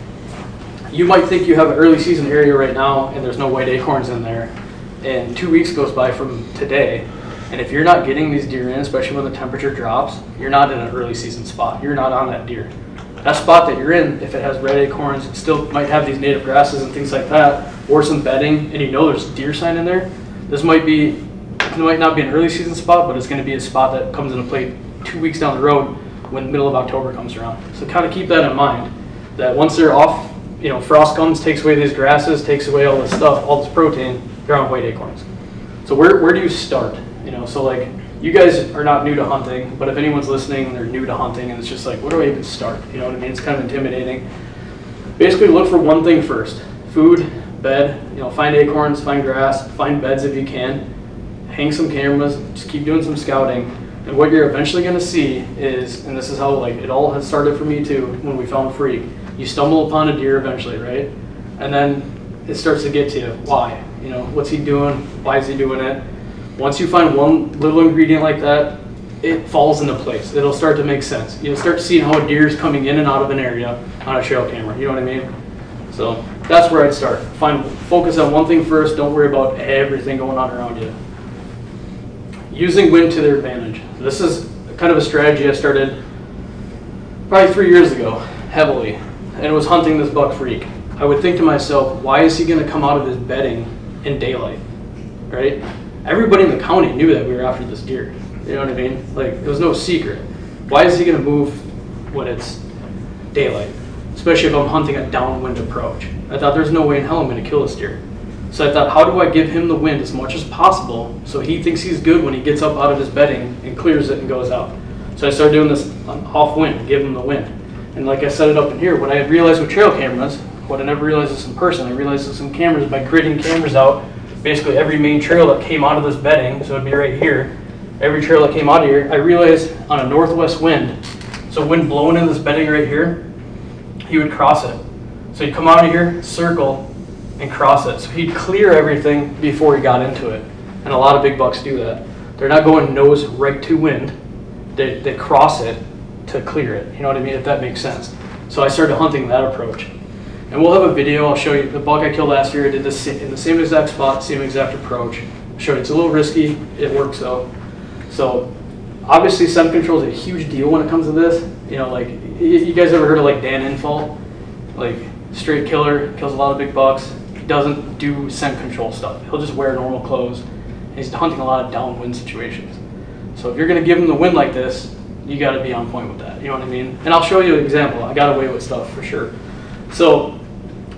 you might think you have an early season area right now and there's no white acorns in there, and 2 weeks goes by from today, and if you're not getting these deer in, especially when the temperature drops, you're not in an early season spot. You're not on that deer. That spot that you're in, if it has red acorns, it still might have these native grasses and things like that, or some bedding, and you know there's deer sign in there. This might not be an early season spot, but it's going to be a spot that comes into play 2 weeks down the road when the middle of October comes around. So kind of keep that in mind, that once they're off, you know, frost comes, takes away these grasses, takes away all this stuff, all this protein, they're on white acorns. So where do you start? You know, so like, you guys are not new to hunting, but if anyone's listening and they're new to hunting and it's just like, where do I even start? You know what I mean? It's kind of intimidating. Basically look for one thing first: food, bed, you know, find acorns, find grass, find beds if you can, hang some cameras, just keep doing some scouting. And what you're eventually going to see is, and this is how like it all has started for me too, when we found Freak, you stumble upon a deer eventually, right? And then it starts to get to you. Why? You know, what's he doing? Why is he doing it? Once you find one little ingredient like that, it falls into place. It'll start to make sense. You'll start seeing how a deer is coming in and out of an area on a trail camera. You know what I mean? So that's where I'd start. Focus on one thing first. Don't worry about everything going on around you. Using wind to their advantage. This is kind of a strategy I started probably 3 years ago, heavily, and it was hunting this buck Freak. I would think to myself, why is he going to come out of his bedding in daylight, right? Everybody in the county knew that we were after this deer. You know what I mean? Like, it was no secret. Why is he going to move when it's daylight? Especially if I'm hunting a downwind approach. I thought there's no way in hell I'm going to kill this deer. So I thought, how do I give him the wind as much as possible so he thinks he's good when he gets up out of his bedding and clears it and goes out? So I started doing this off wind, give him the wind. And like I set it up in here, what I had realized with trail cameras, what I never realized this in person, I realized this in cameras by gridding cameras out. Basically every main trail that came out of this bedding, so it'd be right here, every trail that came out of here, I realized on a northwest wind, so wind blowing in this bedding right here, he would cross it. So he'd come out of here, circle, and cross it. So he'd clear everything before he got into it. And a lot of big bucks do that. They're not going nose right to wind, they cross it to clear it. You know what I mean? If that makes sense. So I started hunting that approach. And we'll have a video, I'll show you. The buck I killed last year, I did this in the same exact spot, same exact approach. I'll show you, it's a little risky, it works though. So obviously scent control is a huge deal when it comes to this. You know, like, you guys ever heard of like Dan Infalt? Like, straight killer, kills a lot of big bucks. He doesn't do scent control stuff. He'll just wear normal clothes. And he's hunting a lot of downwind situations. So if you're gonna give him the wind like this, you gotta be on point with that, you know what I mean? And I'll show you an example. I got away with stuff for sure. So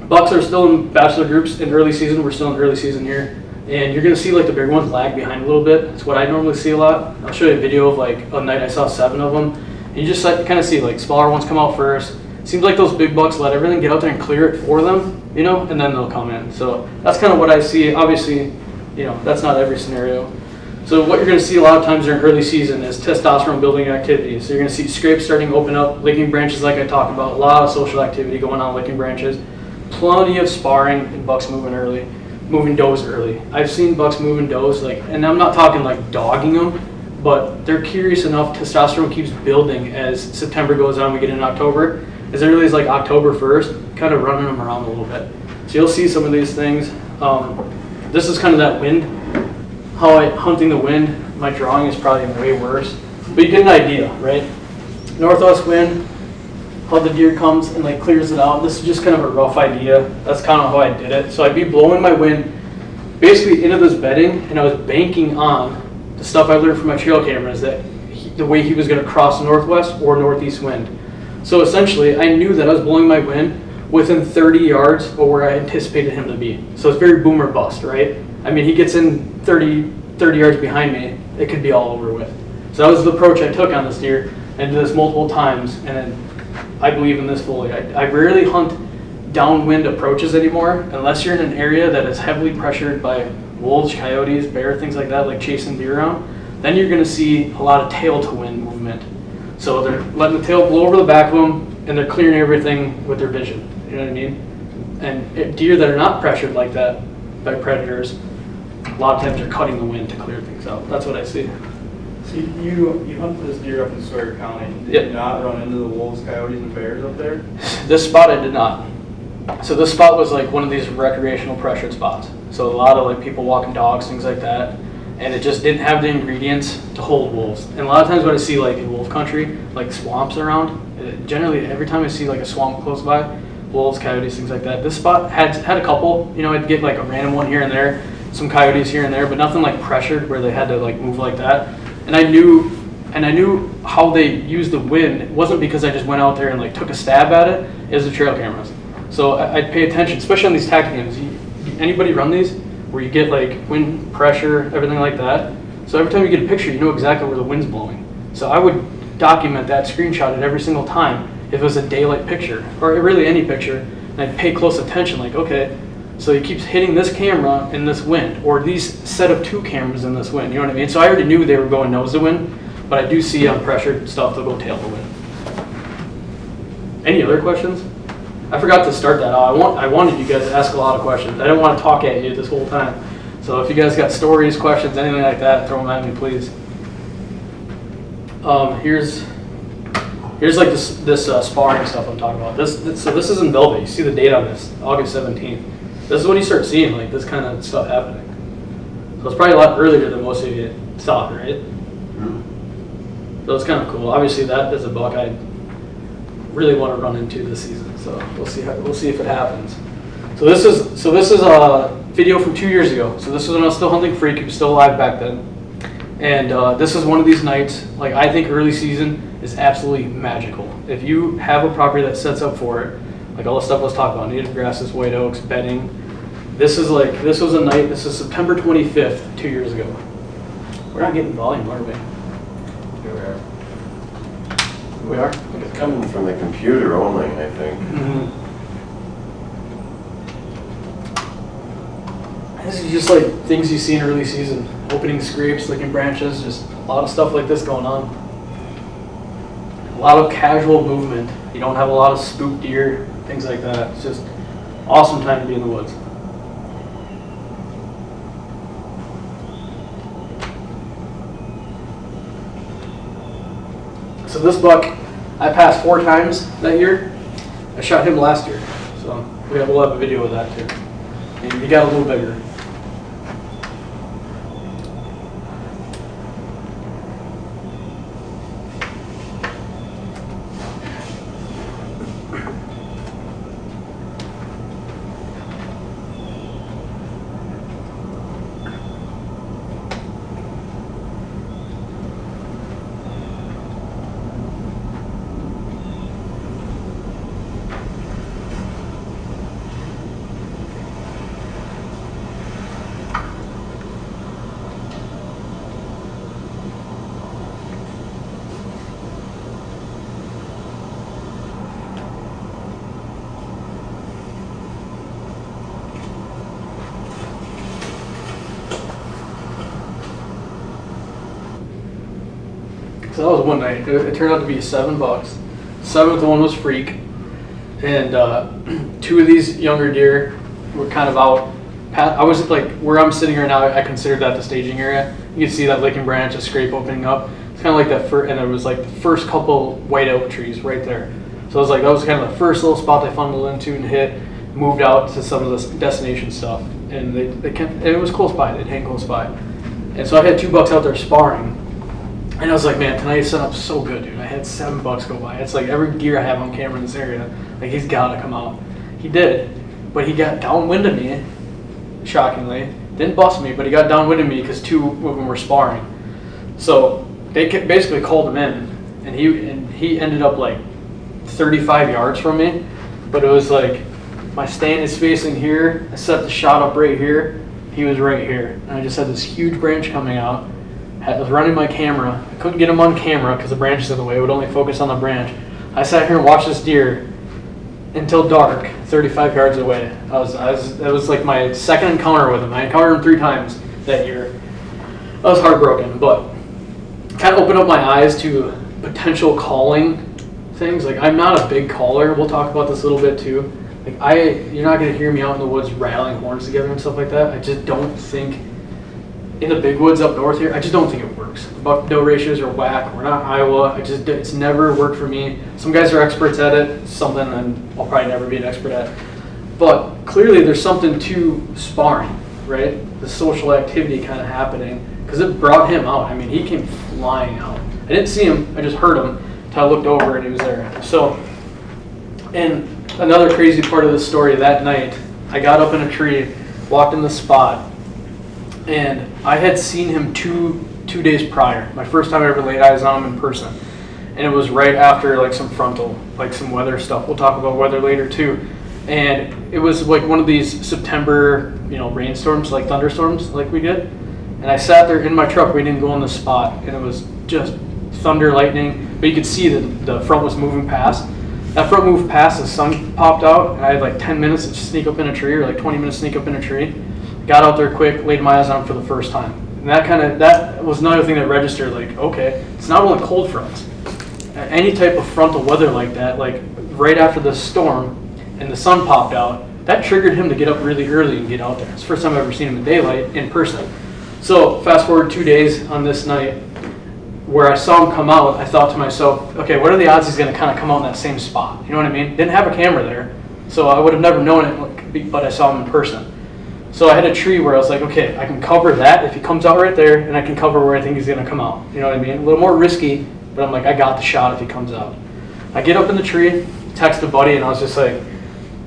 bucks are still in bachelor groups in early season. We're still in early season here. And you're gonna see like the big ones lag behind a little bit. It's what I normally see a lot. I'll show you a video of like a night I saw 7 of them. And you just kind of see like smaller ones come out first. Seems like those big bucks let everything get out there and clear it for them, you know, and then they'll come in. So that's kind of what I see. Obviously, you know, that's not every scenario. So what you're going to see a lot of times during early season is testosterone building activities. So you're going to see scrapes starting to open up, licking branches like I talked about, a lot of social activity going on licking branches, plenty of sparring and bucks moving does early. I've seen bucks moving does, like, and I'm not talking like dogging them, but they're curious enough. Testosterone keeps building as September goes on, we get in October. As early as like October 1st, kind of running them around a little bit. So you'll see some of these things. This is kind of that wind, how hunting the wind. My drawing is probably way worse, but you get an idea, right? Northwest wind, how the deer comes and like clears it out. This is just kind of a rough idea. That's kind of how I did it. So I'd be blowing my wind basically into this bedding, and I was banking on the stuff I learned from my trail cameras that the way he was going to cross northwest or northeast wind. So essentially, I knew that I was blowing my wind within 30 yards of where I anticipated him to be. So it's very boom or bust, right? I mean, he gets in 30 yards behind me, it could be all over with. So that was the approach I took on this deer. I did this multiple times, and then I believe in this fully. I rarely hunt downwind approaches anymore unless you're in an area that is heavily pressured by wolves, coyotes, bear, things like that, like chasing deer around. Then you're going to see a lot of tail to wind movement. So they're letting the tail blow over the back of them, and they're clearing everything with their vision. You know what I mean? And deer that are not pressured like that by predators, a lot of times they're cutting the wind to clear things out. That's what I see. So you hunted this deer up in Sawyer County. Did you not run into the wolves, coyotes, and bears up there? This spot I did not. So this spot was like one of these recreational pressured spots. So a lot of like people walking dogs, things like that. And it just didn't have the ingredients to hold wolves. And a lot of times when I see like in wolf country, like swamps around, generally every time I see like a swamp close by, wolves, coyotes, things like that. This spot had a couple, you know, I'd get like a random one here and there, some coyotes here and there, but nothing like pressured where they had to like move like that. And I knew how they used the wind. It wasn't because I just went out there and like took a stab at it. It was the trail cameras. So I'd pay attention, especially on these tactic games. Anybody run these where you get like wind pressure, everything like that? So every time you get a picture, you know exactly where the wind's blowing. So I would document that, screenshot it every single time if it was a daylight picture, or really any picture, and I'd pay close attention, like, okay, so he keeps hitting this camera in this wind, or these set of 2 cameras in this wind, you know what I mean? So I already knew they were going nose to wind, but I do see on pressured stuff they'll go tail to wind. Any other questions? I forgot to start that out. I wanted you guys to ask a lot of questions. I didn't want to talk at you this whole time. So if you guys got stories, questions, anything like that, throw them at me, please. Here's like this sparring stuff I'm talking about. So this is in velvet. You see the date on this, August 17th. This is when you start seeing like this kind of stuff happening. So it's probably a lot earlier than most of you thought, right? So it's kind of cool. Obviously, that is a buck I really want to run into this season. So we'll see if it happens. So this is a video from 2 years ago. So this is when I was still hunting freak. He was still alive back then. And this is one of these nights. Like, I think early season is absolutely magical. If you have a property that sets up for it, like all the stuff let's talk about, native grasses, white oaks, bedding. This was a night. This is September 25th, 2 years ago. We're not getting volume, are we? Yeah, We are? it's coming from the computer only, I think. Mm-hmm. This is just like things you see in early season. Opening scrapes, licking branches, just a lot of stuff like this going on. A lot of casual movement. You don't have a lot of spook deer, things like that. It's just awesome time to be in the woods. So this buck, I passed 4 times that year. I shot him last year. So we'll have a video of that too. And he got a little bigger. So that was one night. It turned out to be 7 bucks. 7th one was freak, and 2 of these younger deer were kind of out. I was like where I'm sitting right now. I considered that the staging area. You can see that licking branch, a scrape opening up. It's kind of like that first, and it was like the first couple white oak trees right there. So I was like, that was kind of the first little spot they funneled into and hit. Moved out to some of the destination stuff, and it was close by. They'd hang close by. And so I had 2 bucks out there sparring. And I was like, man, tonight set up so good, dude. I had 7 bucks go by. It's like every deer I have on camera in this area, like he's gotta come out. He did, but he got downwind of me, shockingly. Didn't bust me, but he got downwind of me because 2 of them were sparring. So they basically called him in, and he ended up like 35 yards from me. But it was like, my stand is facing here. I set the shot up right here. He was right here. And I just had this huge branch coming out. I was running my camera. I couldn't get him on camera because the branch is in the way. It would only focus on the branch. I sat here and watched this deer until dark, 35 yards away. That was like my second encounter with him. I encountered him 3 times that year. I was heartbroken, but kind of opened up my eyes to potential calling things. Like, I'm not a big caller. We'll talk about this a little bit too. Like, you're not going to hear me out in the woods rattling horns together and stuff like that. I just don't think, in the big woods up north here, I just don't think it works. Buck-to-doe ratios are whack. We're not Iowa. It's never worked for me. Some guys are experts at it, something I'll probably never be an expert at. But clearly there's something to sparring, right? The social activity kind of happening, because it brought him out. I mean, he came flying out. I didn't see him. I just heard him until I looked over and he was there. So, and another crazy part of the story, that night, I got up in a tree, walked in the spot, and I had seen him two days prior. My first time I ever laid eyes on him in person. And it was right after like some frontal, like some weather stuff. We'll talk about weather later too. And it was like one of these September, rainstorms, like thunderstorms like we get. And I sat there in my truck waiting to go on the spot, and it was just thunder, lightning, but you could see that the front was moving past. That front moved past, the sun popped out, and I had like 10 minutes to sneak up in a tree, or like 20 minutes to sneak up in a tree. Got out there quick, laid my eyes on him for the first time. And that was another thing that registered, like, okay, it's not only cold fronts. Any type of frontal weather like that, like right after the storm and the sun popped out, that triggered him to get up really early and get out there. It's the first time I've ever seen him in daylight in person. So fast forward 2 days on this night, where I saw him come out, I thought to myself, okay, what are the odds he's going to kind of come out in that same spot? You know what I mean? Didn't have a camera there, so I would have never known it, but I saw him in person. So I had a tree where I was like, okay, I can cover that if he comes out right there, and I can cover where I think he's going to come out. You know what I mean? A little more risky, but I'm like, I got the shot if he comes out. I get up in the tree, text a buddy, and I was just like,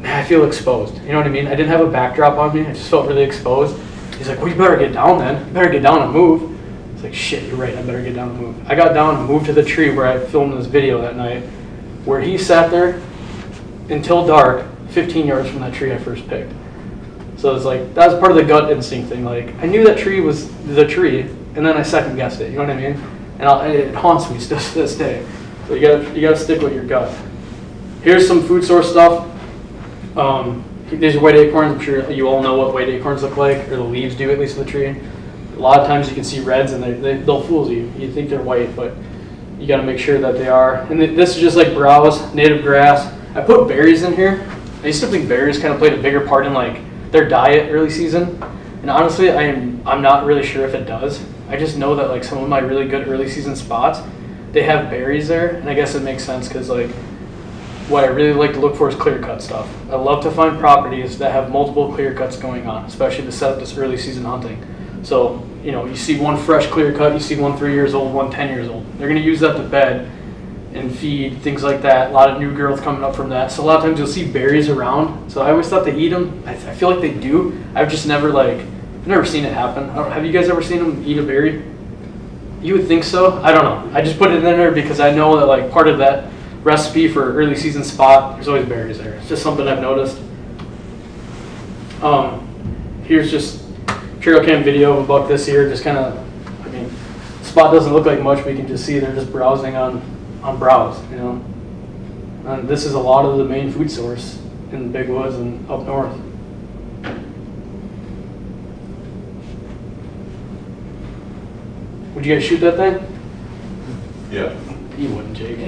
I feel exposed. You know what I mean? I didn't have a backdrop on me. I just felt really exposed. He's like, well, you better get down then. You better get down and move. It's like, shit, you're right. I better get down and move. I got down and moved to the tree where I filmed this video that night, where he sat there until dark, 15 yards from that tree I first picked. So it's like, that was part of the gut instinct thing. Like, I knew that tree was the tree, and then I second guessed it. You know what I mean? And it haunts me still to this day. So you gotta stick with your gut. Here's some food source stuff. These are white acorns. I'm sure you all know what white acorns look like, or the leaves do, at least of the tree. A lot of times you can see reds, and they'll fool you. You think they're white, but you got to make sure that they are. And this is just like browse, native grass. I put berries in here. I used to think berries kind of played a bigger part in like their diet early season, and honestly, I'm not really sure if it does. I just know that like some of my really good early season spots, they have berries there, and I guess it makes sense because like, what I really like to look for is clear cut stuff. I love to find properties that have multiple clear cuts going on, especially to set up this early season hunting. So, you see one fresh clear cut, you see one 3 years old, one 10 years old. They're gonna use that to bed and feed, things like that. A lot of new growth coming up from that. So a lot of times you'll see berries around. So I always thought they eat them. I feel like they do. I've just never seen it happen. Have you guys ever seen them eat a berry? You would think so. I don't know. I just put it in there because I know that like part of that recipe for early season spot, there's always berries there. It's just something I've noticed. Here's just trail cam video of a buck this year. Just kind of, the spot doesn't look like much, but you can just see they're just browsing on browse, And this is a lot of the main food source in the big woods and up north. Would you guys shoot that thing? Yeah. You wouldn't, Jake.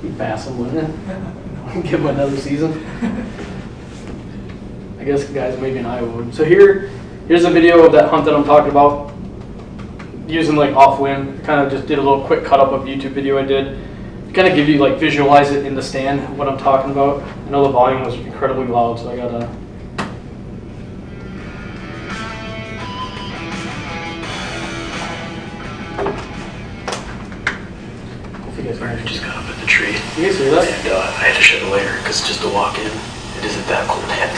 You'd pass him, wouldn't you? Give him another season. I guess guys maybe in Iowa would. So here's a video of that hunt that I'm talking about. Using like off wind. Kind of just did a little quick cut up of a YouTube video I did. Kind of give you like visualize it in the stand what I'm talking about. I know the volume was incredibly loud, so I gotta. You guys I just got up in the tree. You guys hear that? And I had to shed a layer because just to walk in, it isn't that cold yet.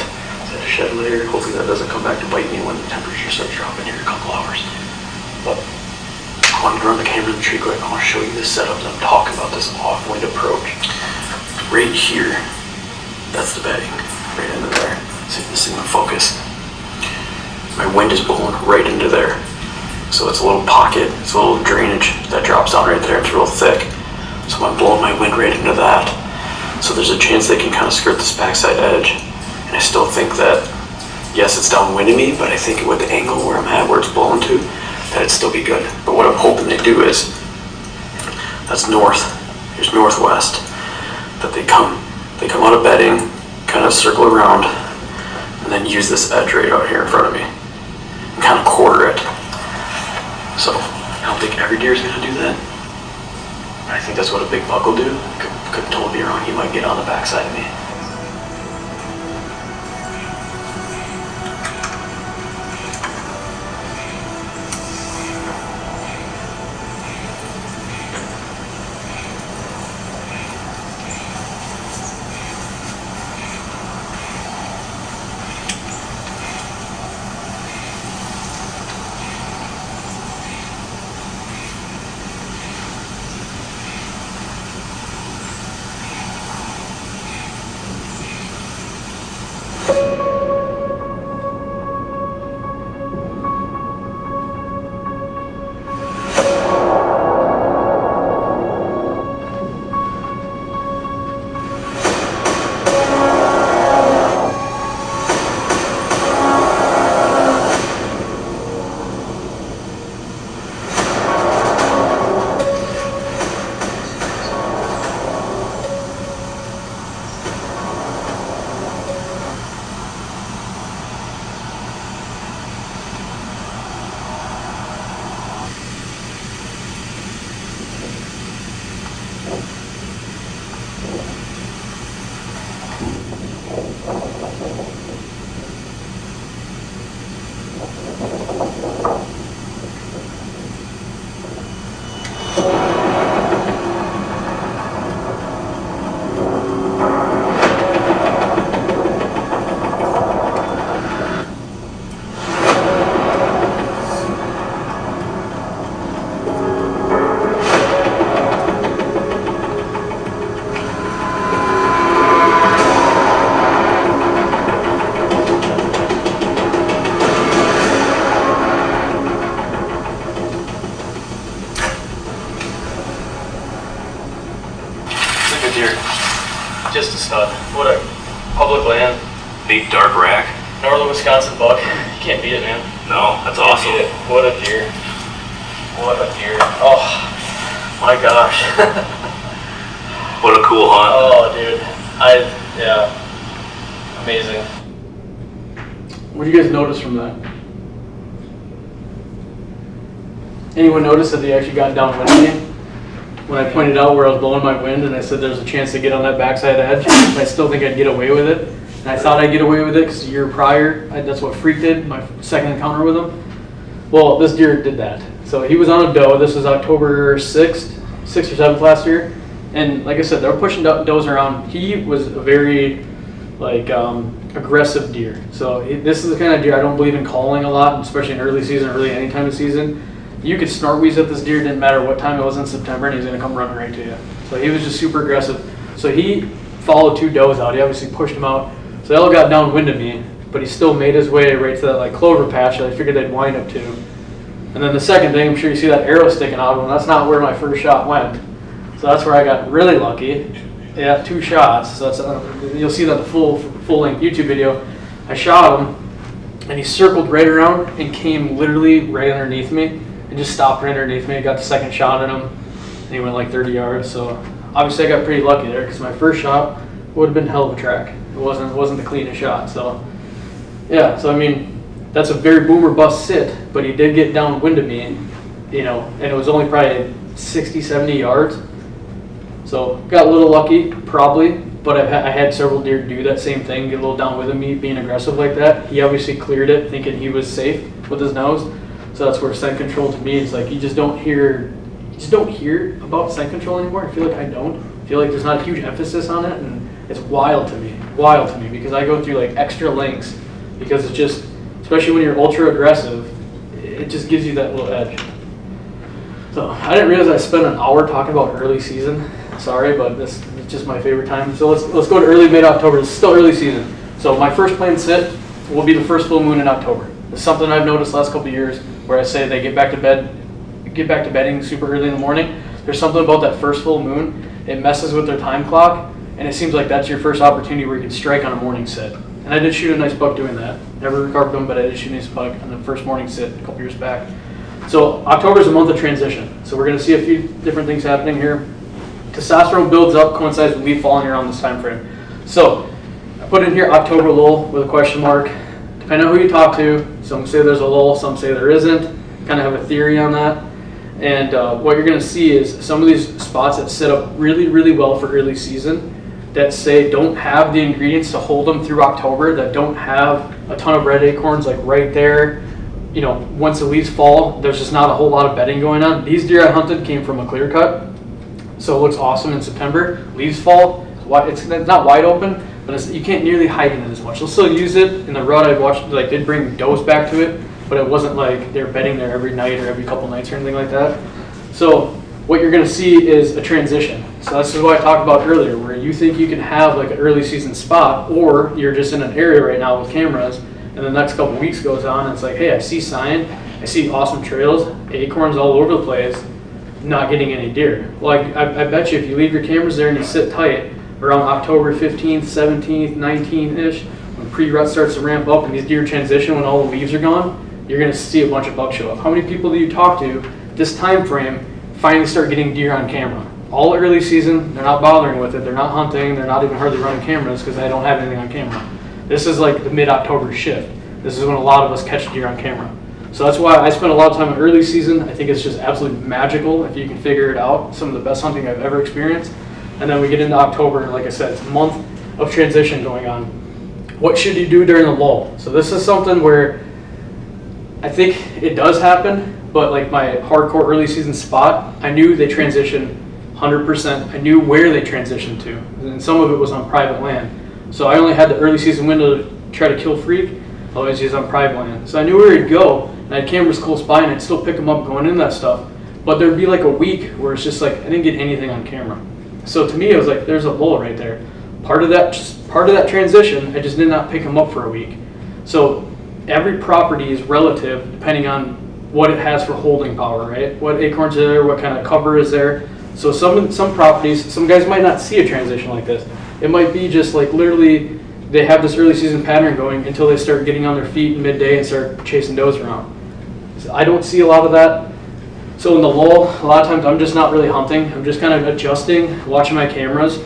So I had to shed a layer. Hopefully that doesn't come back to bite me when the temperature starts dropping here in a couple hours. But I wanted to run the camera in the tree quick. I want to show you this setup that I'm talking about, this off-wind approach. Right here, that's the bedding, right into there. See if this thing will focus. My wind is blowing right into there. So it's a little pocket, it's a little drainage that drops down right there. It's real thick. So I'm blowing my wind right into that. So there's a chance they can kind of skirt this backside edge. And I still think that, yes, it's downwind of me, but I think with the angle where I'm at, where it's blowing to, that it'd still be good. But what I'm hoping they do is, that's north, here's northwest, that they come out of bedding, kind of circle around, and then use this edge right out here in front of me, and kind of quarter it. So I don't think every deer is gonna do that. I think that's what a big buck will do. Could totally be wrong. He might get on the backside of me. Just a stud. What a public land. Big dark rack. Northern Wisconsin buck. You can't beat it, man. No, that's awesome. Beat it. What a deer. What a deer. Oh, my gosh. What a cool hunt. Oh, dude. Yeah. Amazing. What do you guys notice from that? Anyone notice that they actually got downwind of me? When I pointed out where I was blowing my wind and I said there's a chance to get on that backside edge, I still think I'd get away with it. And I thought I'd get away with it because the year prior, that's what Freak did, my second encounter with him. Well, this deer did that. So he was on a doe. This was October 6th or 7th last year. And like I said, they were pushing does around. He was a very aggressive deer. So this is the kind of deer I don't believe in calling a lot, especially in early season, or really any time of season. You could snort wheeze at this deer, didn't matter what time it was in September, and he's gonna come running right to you. So he was just super aggressive. So he followed two does out. He obviously pushed them out. So they all got downwind of me, but he still made his way right to that clover patch that I figured they'd wind up to. And then the second thing, I'm sure you see that arrow sticking out of him. That's not where my first shot went. So that's where I got really lucky. Yeah, 2 shots. So that's you'll see that the full-length YouTube video. I shot him, and he circled right around and came literally right underneath me. And just stopped right underneath me. I got the second shot at him, and he went 30 yards. So obviously I got pretty lucky there because my first shot would have been hell of a track. It wasn't the cleanest shot. So yeah, so I mean that's a very boomer bust sit, but he did get downwind of me, and it was only probably 60, 70 yards. So got a little lucky probably, but I had several deer do that same thing, get a little downwind of me, being aggressive like that. He obviously cleared it, thinking he was safe with his nose. So that's where scent control to me is you just don't hear just don't hear about scent control anymore. I feel like I don't. I feel like there's not a huge emphasis on it, and it's wild to me, because I go through like extra lengths because it's just, especially when you're ultra aggressive, it just gives you that little edge. So I didn't realize I spent an hour talking about early season. Sorry, but this is just my favorite time. So let's go to early mid-October. It's still early season. So my first planned sit will be the first full moon in October. It's something I've noticed the last couple of years where I say they get back to bedding super early in the morning. There's something about that first full moon. It messes with their time clock, and it seems like that's your first opportunity where you can strike on a morning sit. And I did shoot a nice buck doing that. Never carved them, but I did shoot a nice buck on the first morning sit a couple years back. So October is a month of transition. So we're going to see a few different things happening here. Testosterone builds up, coincides with leaf falling around this time frame. So I put in here October lull with a question mark. Depending on who you talk to, some say there's a lull, some say there isn't. Kind of have a theory on that. And what you're going to see is some of these spots that set up really, really well for early season that say don't have the ingredients to hold them through October, that don't have a ton of red acorns like right there. You know, once the leaves fall, there's just not a whole lot of bedding going on. These deer I hunted came from a clear cut, so it looks awesome in September. Leaves fall, it's not wide open, but you can't nearly hide in it as much. They'll still use it. In the rut I watched, like they'd bring does back to it, but it wasn't like they're bedding there every night or every couple nights or anything like that. So what you're going to see is a transition. So this is what I talked about earlier, where you think you can have like an early season spot, or you're just in an area right now with cameras, and the next couple weeks goes on, and it's like, hey, I see sign, I see awesome trails, acorns all over the place, not getting any deer. Well, I bet you if you leave your cameras there and you sit tight around October 15th, 17th, 19th-ish, when pre-rut starts to ramp up and these deer transition when all the leaves are gone, you're going to see a bunch of bucks show up. How many people do you talk to this time frame finally start getting deer on camera? All early season, they're not bothering with it, they're not hunting, they're not even hardly running cameras because they don't have anything on camera. This is like the mid-October shift. This is when a lot of us catch deer on camera. So that's why I spend a lot of time in early season. I think it's just absolutely magical if you can figure it out. Some of the best hunting I've ever experienced. And then we get into October, and like I said, it's a month of transition going on. What should you do during the lull? So this is something where I think it does happen, but like my hardcore early season spot, I knew they transitioned 100%. I knew where they transitioned to, and some of it was on private land. So I only had the early season window to try to kill freak, otherwise he's on private land. So I knew where he'd go, and I had cameras close by, and I'd still pick him up going into that stuff. But there'd be like a week where it's just like I didn't get anything on camera. So to me, it was like there's a lull right there. Part of that transition, I just did not pick him up for a week. So every property is relative depending on what it has for holding power, right? What acorns are there, what kind of cover is there. So some properties, some guys might not see a transition like this. It might be just like literally they have this early season pattern going until they start getting on their feet midday and start chasing does around. So I don't see a lot of that. So in the lull, a lot of times I'm just not really hunting. I'm just kind of adjusting, watching my cameras.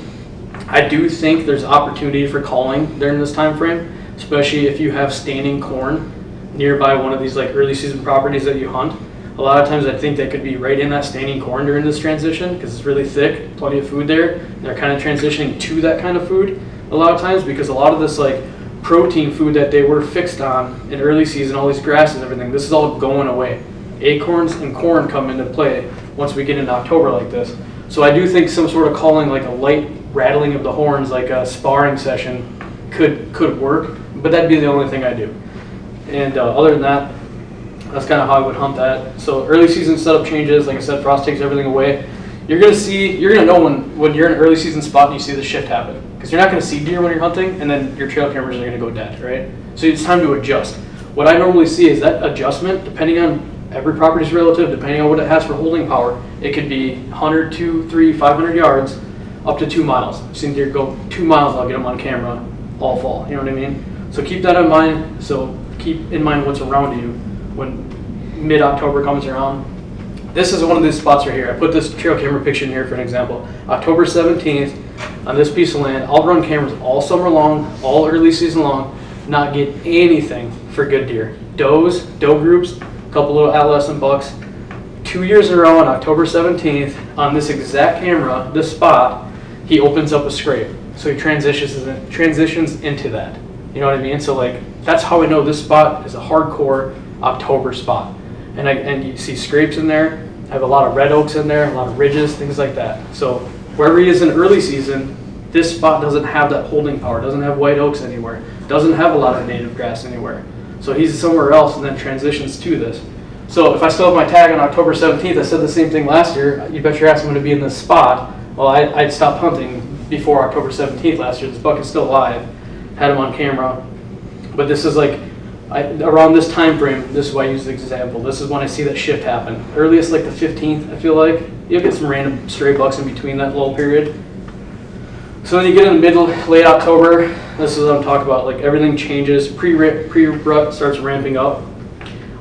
I do think there's opportunity for calling during this time frame, especially if you have standing corn nearby one of these like early season properties that you hunt. A lot of times I think they could be right in that standing corn during this transition because it's really thick, plenty of food there. They're kind of transitioning to that kind of food a lot of times because a lot of this like protein food that they were fixed on in early season, all these grasses and everything, this is all going away. Acorns and corn come into play once we get into October like this. So I do think some sort of calling, like a light rattling of the horns, like a sparring session could work, but that'd be the only thing I do. And other than that, that's kind of how I would hunt that. So early season setup changes, like I said, frost takes everything away. You're gonna know when you're in an early season spot and you see the shift happen, because you're not gonna see deer when you're hunting, and then your trail cameras are gonna go dead, right? So it's time to adjust. What I normally see is that adjustment, depending on every property's relative, depending on what it has for holding power, it could be 100, 200, 300, 500 yards, up to 2 miles. I've seen deer go 2 miles, I'll get them on camera all fall, you know what I mean? So keep that in mind. So keep in mind what's around you when mid-October comes around. This is one of these spots right here. I put this trail camera picture in here for an example. October 17th, on this piece of land, I'll run cameras all summer long, all early season long, not get anything for good deer. Doe groups, a couple little adolescent bucks. 2 years in a row on October 17th, on this exact camera, this spot, he opens up a scrape. So he transitions into that. You know what I mean? So like, that's how I know this spot is a hardcore October spot. And you see scrapes in there, I have a lot of red oaks in there, a lot of ridges, things like that. So wherever he is in early season, this spot doesn't have that holding power, doesn't have white oaks anywhere, doesn't have a lot of native grass anywhere. So he's somewhere else and then transitions to this. So if I still have my tag on October 17th, I said the same thing last year, you bet your ass I'm going to be in this spot. Well, I'd stopped hunting before October 17th last year. This buck is still alive, had him on camera. But this is like, around this time frame, this is why I use the example. This is when I see that shift happen. Earliest like the 15th, I feel like. You'll get some random stray bucks in between that little period. So then you get in the middle, late October, this is what I'm talking about. Like everything changes, pre-rut starts ramping up.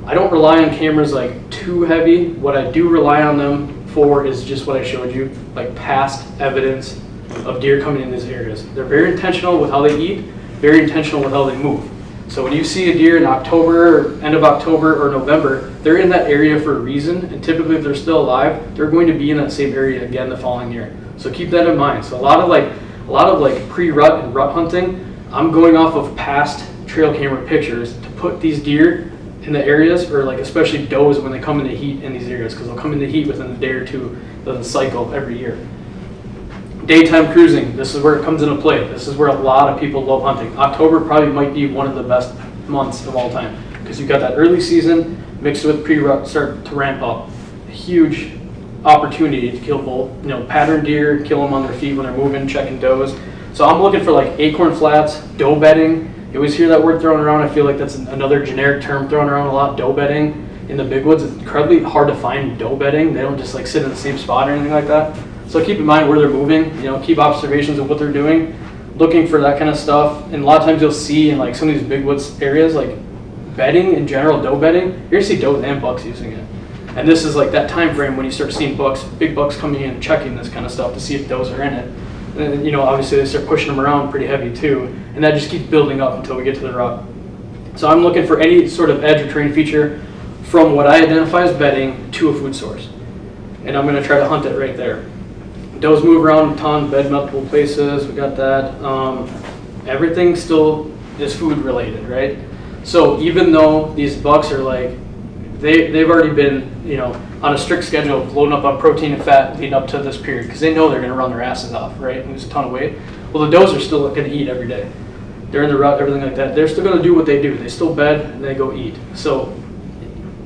I don't rely on cameras like too heavy. What I do rely on them for is just what I showed you, like past evidence of deer coming in these areas. They're very intentional with how they eat, very intentional with how they move. So when you see a deer in October, or end of October or November, they're in that area for a reason, and typically if they're still alive, they're going to be in that same area again the following year. So keep that in mind. So a lot of pre-rut and rut hunting, I'm going off of past trail camera pictures to put these deer in the areas, or like especially does when they come into heat in these areas, because they'll come into heat within a day or two. It doesn't cycle every year. Daytime cruising, this is where it comes into play. This is where a lot of people love hunting. October probably might be one of the best months of all time, because you've got that early season mixed with pre-rut start to ramp up. A huge opportunity to kill both, pattern deer, kill them on their feet when they're moving, checking does. So I'm looking for like acorn flats, doe bedding. You always hear that word thrown around. I feel like that's another generic term thrown around a lot, doe bedding. In the big woods, it's incredibly hard to find doe bedding. They don't just like sit in the same spot or anything like that. So keep in mind where they're moving, keep observations of what they're doing, looking for that kind of stuff. And a lot of times you'll see in like some of these big woods areas, like bedding in general, doe bedding, you're gonna see does and bucks using it. And this is like that time frame when you start seeing bucks, big bucks coming in and checking this kind of stuff to see if does are in it. And obviously they start pushing them around pretty heavy too, and that just keeps building up until we get to the rut. So I'm looking for any sort of edge or terrain feature from what I identify as bedding to a food source. And I'm gonna try to hunt it right there. Does move around a ton, bed multiple places, we got that. Everything still is food related, right? So even though these bucks are like, they've already been, on a strict schedule of loading up on protein and fat leading up to this period, because they know they're gonna run their asses off, right? And lose a ton of weight. Well, the does are still gonna eat every day. During the rut, everything like that, they're still gonna do what they do. They still bed and they go eat. So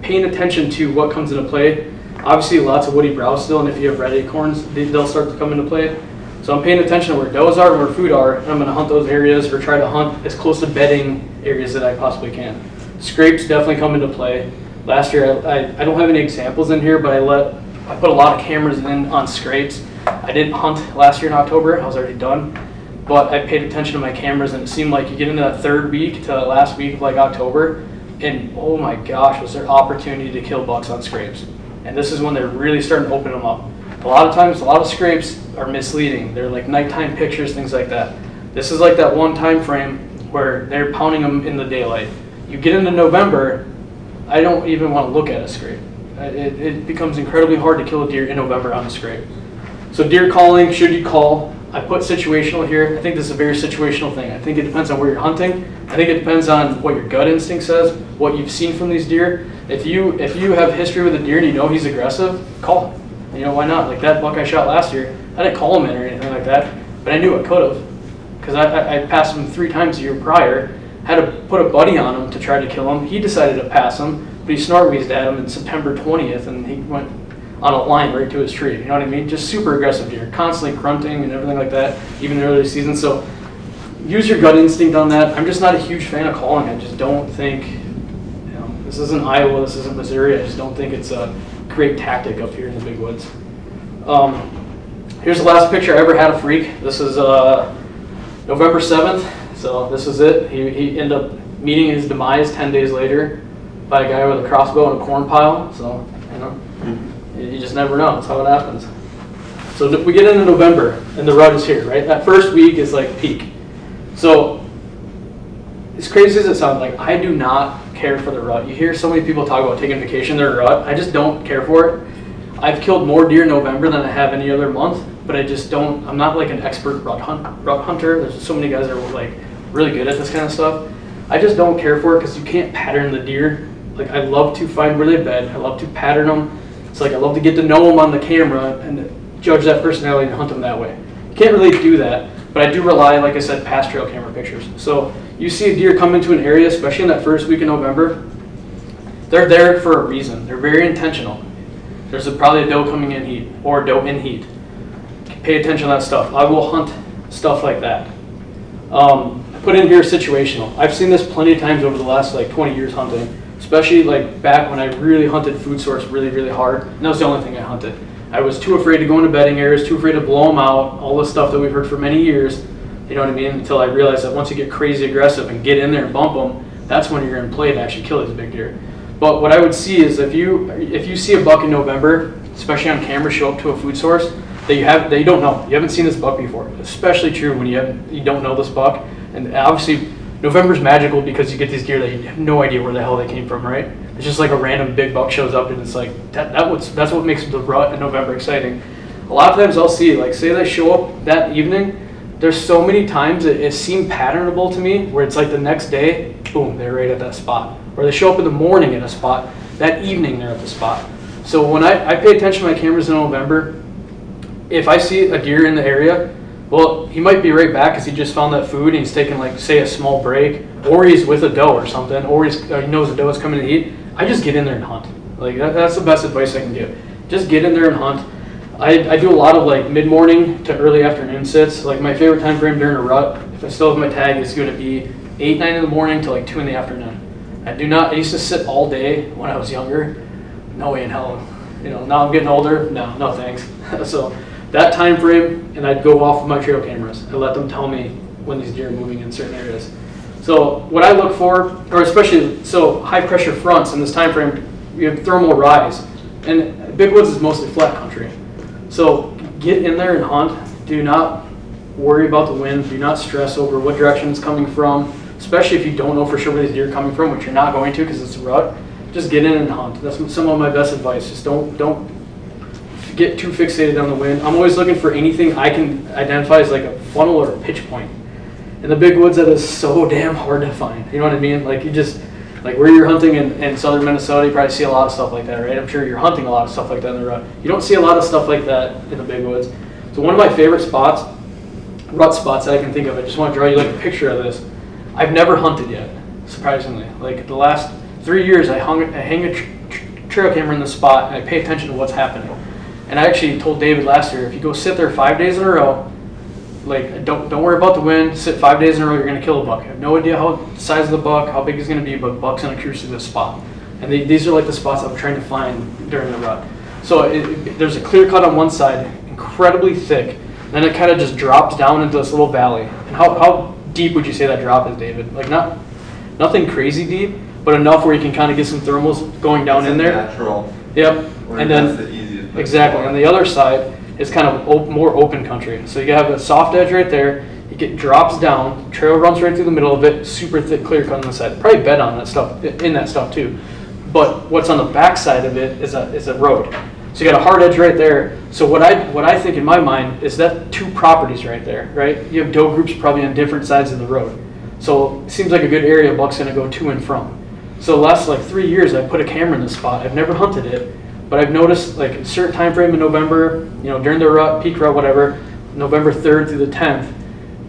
paying attention to what comes into play. Obviously lots of woody browse still, and if you have red acorns, they'll start to come into play. So I'm paying attention to where does are and where food are, and I'm gonna hunt those areas or try to hunt as close to bedding areas that I possibly can. Scrapes definitely come into play. Last year, I don't have any examples in here, but I put a lot of cameras in on scrapes. I didn't hunt last year in October, I was already done. But I paid attention to my cameras, and it seemed like you get into that third week to that last week of like October, and oh my gosh, was there opportunity to kill bucks on scrapes. And this is when they're really starting to open them up. A lot of times, a lot of scrapes are misleading. They're like nighttime pictures, things like that. This is like that one time frame where they're pounding them in the daylight. You get into November, I don't even want to look at a scrape. It becomes incredibly hard to kill a deer in November on a scrape. So deer calling, should you call? I put situational here. I think this is a very situational thing. I think it depends on where you're hunting. I think it depends on what your gut instinct says, what you've seen from these deer. If you have history with a deer and you know he's aggressive, call him. Why not? Like that buck I shot last year, I didn't call him in or anything like that, but I knew I could have, because I passed him 3 times the year prior, had to put a buddy on him to try to kill him. He decided to pass him, but he snort-wheezed at him in September 20th, and he went on a line right to his tree. You know what I mean? Just super aggressive deer, constantly grunting and everything like that, even in the early season. So use your gut instinct on that. I'm just not a huge fan of calling. I just don't think, this isn't Iowa, this isn't Missouri. I just don't think it's a great tactic up here in the big woods. Here's the last picture I ever had a freak. This is November 7th. So this is it. He ended up meeting his demise 10 days later by a guy with a crossbow and a corn pile. So, you just never know. That's how it happens. So we get into November, and the rut is here, right? That first week is like peak. So as crazy as it sounds, like I do not care for the rut. You hear so many people talk about taking vacation during the rut. I just don't care for it. I've killed more deer in November than I have any other month, but I just don't. I'm not like an expert rut hunter. There's so many guys that are like really good at this kind of stuff. I just don't care for it because you can't pattern the deer. Like I love to find where they bed. I love to pattern them. It's like I love to get to know them on the camera and judge that personality and hunt them that way. You can't really do that, but I do rely, like I said, past trail camera pictures. So you see a deer come into an area, especially in that first week in November, they're there for a reason. They're very intentional. There's probably a doe coming in heat or a doe in heat. Pay attention to that stuff. I will hunt stuff like that. Put in here situational. I've seen this plenty of times over the last like 20 years hunting, especially like back when I really hunted food source really, really hard. And that was the only thing I hunted. I was too afraid to go into bedding areas, too afraid to blow them out, all the stuff that we've heard for many years, you know what I mean? Until I realized that once you get crazy aggressive and get in there and bump them, that's when you're in play to actually kill these big deer. But what I would see is if you see a buck in November, especially on camera, show up to a food source that you don't know, you haven't seen this buck before. Especially true when you don't know this buck. And obviously November's magical because you get these deer that you have no idea where the hell they came from, right? It's just like a random big buck shows up and it's like that's what makes the rut in November exciting. A lot of times I'll see, like, say they show up that evening, there's so many times it seemed patternable to me where it's like the next day, boom, they're right at that spot. Or they show up in the morning at a spot, that evening they're at the spot. So when I pay attention to my cameras in November, if I see a deer in the area, well, he might be right back because he just found that food and he's taking, like, say, a small break, or he's with a doe or something, or he knows a doe is coming to eat. I just get in there and hunt. Like, that's the best advice I can give. Just get in there and hunt. I do a lot of, like, mid-morning to early afternoon sits. Like, my favorite time frame during a rut, if I still have my tag, is going to be 8, 9 in the morning to like 2 in the afternoon. I used to sit all day when I was younger. No way in hell. You know, now I'm getting older. No thanks. So that time frame, and I'd go off with my trail cameras. I let them tell me when these deer are moving in certain areas. So what I look for, or especially, so high pressure fronts in this time frame, you have thermal rise. And Big Woods is mostly flat country. So get in there and hunt. Do not worry about the wind. Do not stress over what direction it's coming from, especially if you don't know for sure where these deer are coming from, which you're not going to because it's a rut. Just get in and hunt. That's some of my best advice. Just don't get too fixated on the wind. I'm always looking for anything I can identify as like a funnel or a pitch point. In the Big Woods, that is so damn hard to find. You know what I mean? Like, you just, like where you're hunting in southern Minnesota, you probably see a lot of stuff like that, right? I'm sure you're hunting a lot of stuff like that in the rut. You don't see a lot of stuff like that in the Big Woods. So one of my favorite spots, rut spots that I can think of, I just want to draw you like a picture of this. I've never hunted yet, surprisingly. Like the last 3 years, I hang a trail camera in the spot and I pay attention to what's happening. And I actually told David last year, if you go sit there 5 days in a row, like don't worry about the wind, sit 5 days in a row, you're gonna kill a buck. I have no idea how the size of the buck, how big it's gonna be, but buck's gonna cruise through this spot. And these are like the spots I'm trying to find during the rut. So there's a clear cut on one side, incredibly thick, then it kind of just drops down into this little valley. And how deep would you say that drop is, David? Like nothing crazy deep, but enough where you can kind of get some thermals going down in there. Natural. Yep. And then the easiest exactly. On the other side is kind of more open country. So you have a soft edge right there. Drops down. Trail runs right through the middle of it. Super thick clear cut on the side. Probably bed on that stuff in that stuff too. But what's on the back side of it is a road. So you got a hard edge right there. So what I think in my mind is that two properties right there, right? You have doe groups probably on different sides of the road. So it seems like a good area buck's gonna go to and from. So the last like 3 years I put a camera in this spot. I've never hunted it, but I've noticed like a certain time frame in November, you know, during the rut, peak rut, whatever, November 3rd through the 10th,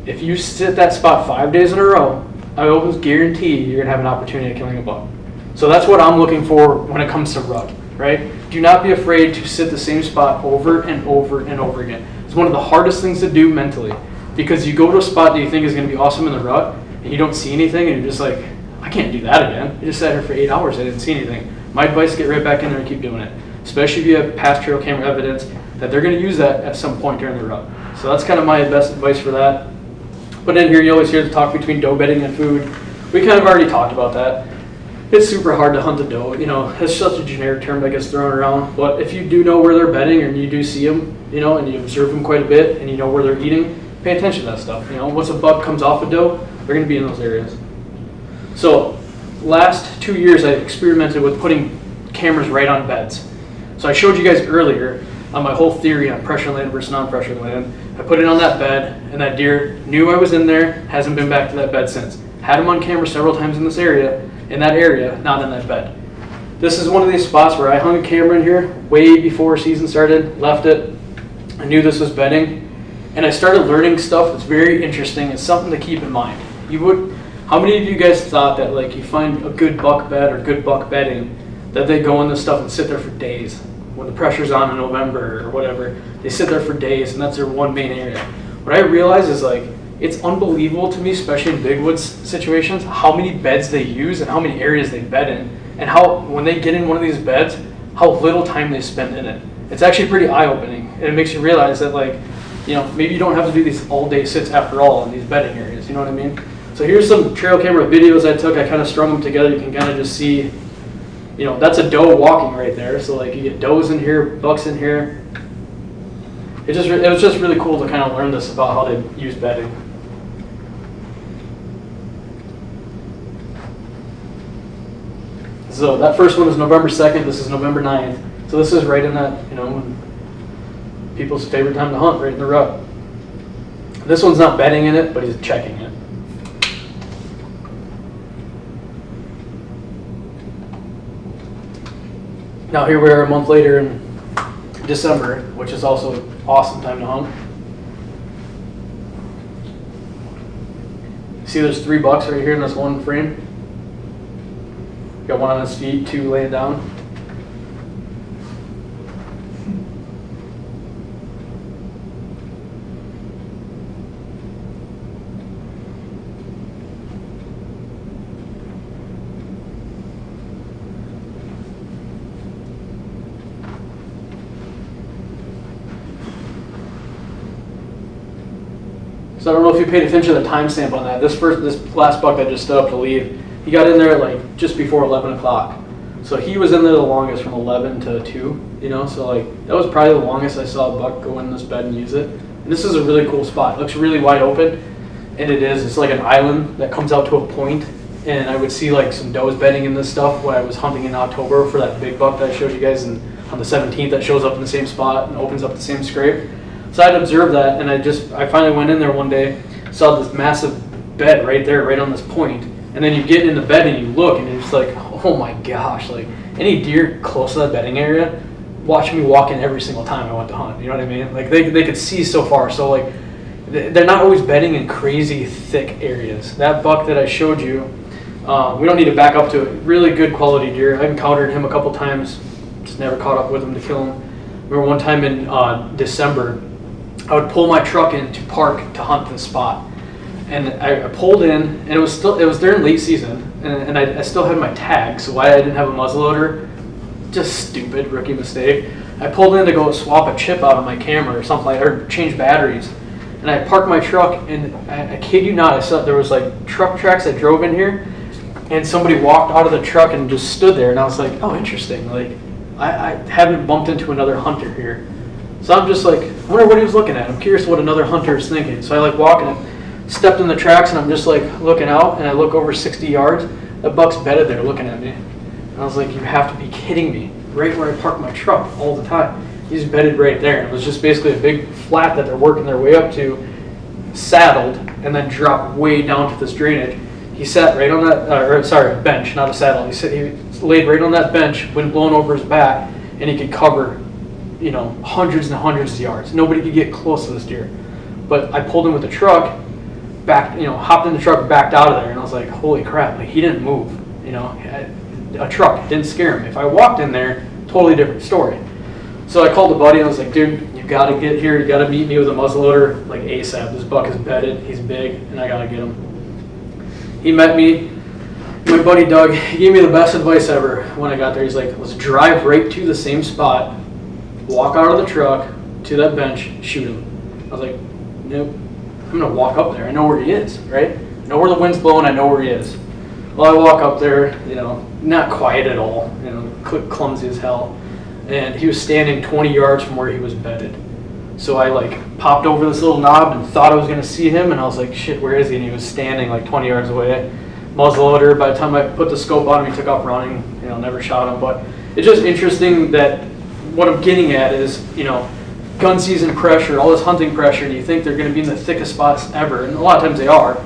if you sit that spot 5 days in a row, I almost guarantee you're gonna have an opportunity of killing a buck. So that's what I'm looking for when it comes to rut, right? Do not be afraid to sit the same spot over and over and over again. It's one of the hardest things to do mentally, because you go to a spot that you think is gonna be awesome in the rut, and you don't see anything, and you're just like, I can't do that again. I just sat here for 8 hours, I didn't see anything. My advice, get right back in there and keep doing it. Especially if you have past trail camera evidence that they're gonna use that at some point during the rut. So that's kind of my best advice for that. But in here, you always hear the talk between doe bedding and food. We kind of already talked about that. It's super hard to hunt a doe, you know, it's such a generic term that gets thrown around. But if you do know where they're bedding, and you do see them, you know, and you observe them quite a bit, and you know where they're eating, pay attention to that stuff. You know, once a buck comes off a doe, they're gonna be in those areas. So last 2 years, I experimented with putting cameras right on beds. So I showed you guys earlier on my whole theory on pressure land versus non-pressure land. I put it on that bed, and that deer knew I was in there, hasn't been back to that bed since. Had him on camera several times in that area, not in that bed. This is one of these spots where I hung a camera in here way before season started, left it. I knew this was bedding, and I started learning stuff that's very interesting. It's something to keep in mind. How many of you guys thought that like you find a good buck bed or good buck bedding, that they go in this stuff and sit there for days? When the pressure's on in November or whatever, they sit there for days, and that's their one main area. What I realize is like, it's unbelievable to me, especially in big woods situations, how many beds they use and how many areas they bed in, and how when they get in one of these beds, how little time they spend in it. It's actually pretty eye-opening, and it makes you realize that like, you know, maybe you don't have to do these all-day sits after all in these bedding areas, you know what I mean? So here's some trail camera videos I took. I kind of strung them together. You can kind of just see, you know, that's a doe walking right there. So like you get does in here, bucks in here. It was just really cool to kind of learn this about how to use bedding. So that first one is November 2nd. This is November 9th. So this is right in that, you know, people's favorite time to hunt, right in the rut. This one's not bedding in it, but he's checking it. Now here we are a month later in December, which is also an awesome time to hunt. See there's 3 bucks right here in this one frame. Got one on his feet, 2 laying down. So I don't know if you paid attention to the timestamp on that. This last buck that just stood up to leave, he got in there like just before 11 o'clock. So he was in there the longest, from 11 to 2, you know, so like that was probably the longest I saw a buck go in this bed and use it. And this is a really cool spot. It looks really wide open, and it's like an island that comes out to a point. And I would see like some does bedding in this stuff when I was hunting in October for that big buck that I showed you guys, and on the 17th that shows up in the same spot and opens up the same scrape. So I'd observed that, and I finally went in there one day, saw this massive bed right there, right on this point. And then you get in the bed and you look, and it's like, oh my gosh, like any deer close to that bedding area, watch me walk in every single time I went to hunt. You know what I mean? Like they could see so far. So like they're not always bedding in crazy thick areas. That buck that I showed you, we don't need to back up to it. Really good quality deer. I've encountered him a couple times, just never caught up with him to kill him. Remember one time in December, I would pull my truck in to park to hunt this spot. And I pulled in, and it was during late season, and I still had my tag, so why I didn't have a muzzleloader, just stupid rookie mistake. I pulled in to go swap a chip out of my camera or something, or change batteries, and I parked my truck, and I kid you not, I saw there was like truck tracks that drove in here, and somebody walked out of the truck and just stood there, and I was like, oh, interesting, like I haven't bumped into another hunter here. So I'm just like, I wonder what he was looking at. I'm curious what another hunter is thinking. So I like walk and stepped in the tracks, and I'm just like looking out, and I look over 60 yards. That buck's bedded there looking at me. And I was like, you have to be kidding me. Right where I park my truck all the time. He's bedded right there. And it was just basically a big flat that they're working their way up to, saddled, and then dropped way down to this drainage. He sat right on that, bench, not a saddle. He laid right on that bench, wind blowing over his back, and he could cover, you know, hundreds and hundreds of yards. Nobody could get close to this deer. But I pulled him with the truck, back, you know, hopped in the truck, backed out of there, and I was like, holy crap, like he didn't move, you know, a truck didn't scare him. If I walked in there, totally different story. So I called a buddy and I was like, dude, you gotta get here, you gotta meet me with a muzzleloader, like ASAP. This buck is bedded, he's big, and I gotta get him. He met me, my buddy Doug, he gave me the best advice ever when I got there. He's like, let's drive right to the same spot, walk out of the truck to that bench, shoot him. I was like, nope, I'm gonna walk up there. I know where he is, right? I know where the wind's blowing, I know where he is. Well, I walk up there, you know, not quiet at all, you know, clumsy as hell. And he was standing 20 yards from where he was bedded. So I like popped over this little knob and thought I was gonna see him, and I was like, shit, where is he? And he was standing like 20 yards away. Muzzleloader, by the time I put the scope on him, he took off running, you know, never shot him. But it's just interesting that what I'm getting at is, you know, gun season pressure, all this hunting pressure, and you think they're going to be in the thickest spots ever, and a lot of times they are.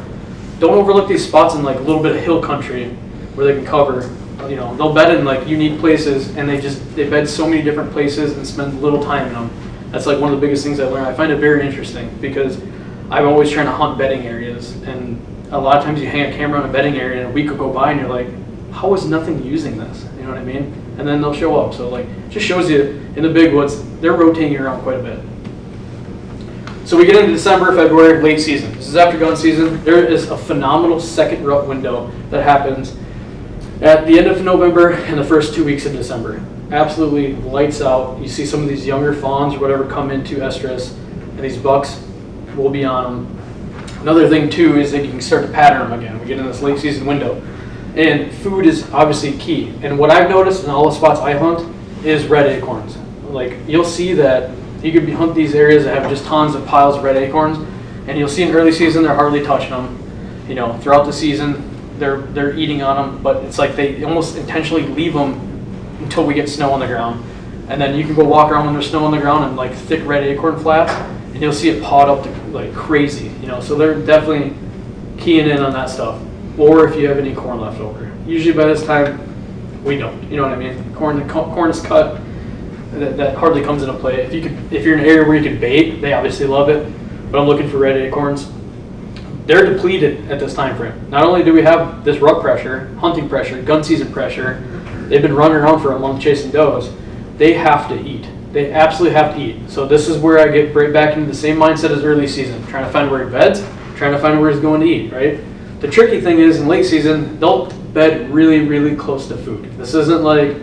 Don't overlook these spots in like a little bit of hill country where they can cover they'll bed in like unique places, and they bed so many different places and spend little time in them. That's like one of the biggest things I learned. I find it very interesting because I'm always trying to hunt bedding areas, and a lot of times you hang a camera on a bedding area and a week will go by and you're like, how is nothing using this? You know what I mean? And then they'll show up. So like, it just shows you in the big woods, they're rotating around quite a bit. So we get into December, February, late season. This is after gun season. There is a phenomenal second rut window that happens at the end of November and the first 2 weeks of December. Absolutely lights out. You see some of these younger fawns or whatever come into estrus, and these bucks will be on them. Another thing too is that you can start to pattern them again. We get in this late season window, and food is obviously key. And what I've noticed in all the spots I hunt is red acorns. Like, you'll see that you could hunt these areas that have just tons of piles of red acorns, and you'll see in early season they're hardly touching them. Throughout the season they're eating on them, but it's like they almost intentionally leave them until we get snow on the ground. And then you can go walk around when there's snow on the ground and like thick red acorn flats, and you'll see it pawed up to like crazy. So they're definitely keying in on that stuff. Or if you have any corn left over. Usually by this time, we don't. You know what I mean? Corn is cut. That hardly comes into play. If you're in an area where you can bait, they obviously love it. But I'm looking for red acorns. They're depleted at this time frame. Not only do we have this rut pressure, hunting pressure, gun season pressure, they've been running around for a month chasing does. They have to eat. They absolutely have to eat. So this is where I get right back into the same mindset as early season, trying to find where he beds, trying to find where he's going to eat, right? The tricky thing is in late season, they'll bed really, really close to food. This isn't like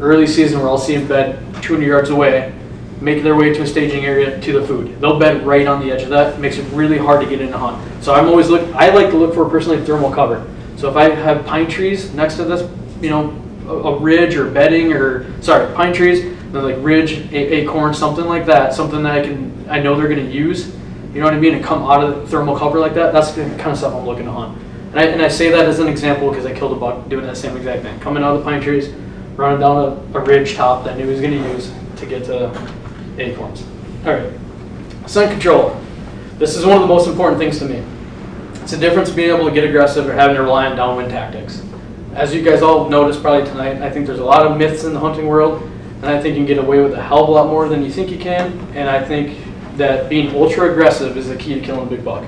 early season where I'll see them bed 200 yards away, making their way to a staging area to the food. They'll bed right on the edge of that. It makes it really hard to get in a hunt. So I like to look for personally thermal cover. So if I have pine trees next to this, a ridge or bedding pine trees, then like ridge, acorn, something like that, something that I know they're going to use, you know what I mean, and come out of the thermal cover like that. That's the kind of stuff I'm looking to hunt. And I say that as an example because I killed a buck doing that same exact thing. Coming out of the pine trees, running down a ridge top that I knew he was going to use to get to acorns. All right, scent control. This is one of the most important things to me. It's the difference being able to get aggressive or having to rely on downwind tactics. As you guys all noticed probably tonight, I think there's a lot of myths in the hunting world, and I think you can get away with a hell of a lot more than you think you can, and I think that being ultra aggressive is the key to killing a big buck.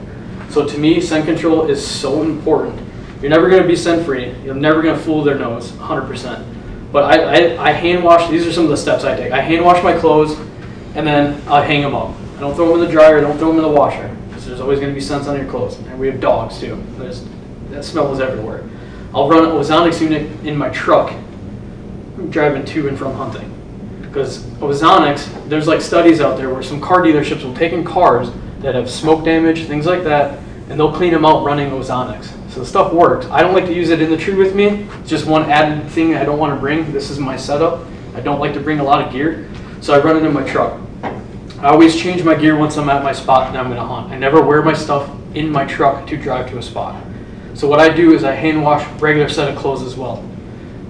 So to me, scent control is so important. You're never going to be scent free. You're never going to fool their nose, 100%. But I hand wash, these are some of the steps I take. I hand wash my clothes, and then I hang them up. I don't throw them in the dryer, I don't throw them in the washer, because there's always going to be scents on your clothes. And we have dogs too. That smell is everywhere. I'll run an ozonics unit in my truck driving to and from hunting. Because ozonics, there's like studies out there where some car dealerships will take in cars that have smoke damage, things like that, and they'll clean them out running ozonics. So the stuff works. I don't like to use it in the tree with me. It's just one added thing I don't want to bring. This is my setup. I don't like to bring a lot of gear, so I run it in my truck. I always change my gear once I'm at my spot and I'm going to hunt. I never wear my stuff in my truck to drive to a spot. So what I do is I hand wash regular set of clothes as well,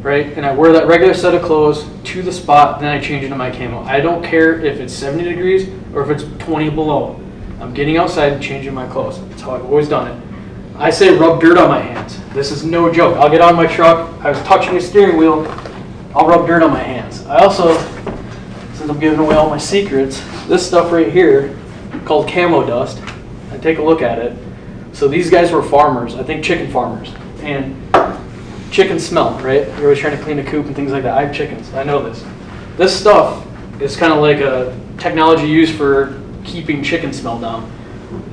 right? And I wear that regular set of clothes to the spot, then I change into my camo. I don't care if it's 70 degrees or if it's 20 below. I'm getting outside and changing my clothes. That's how I've always done it. I say rub dirt on my hands. This is no joke. I'll get on my truck, I was touching the steering wheel, I'll rub dirt on my hands. I also, since I'm giving away all my secrets, this stuff right here called camo dust, I take a look at it. So these guys were farmers, I think chicken farmers, and chickens smell, right? You're always trying to clean a coop and things like that. I have chickens, I know this. This stuff is kind of like a technology used for keeping chicken smell down.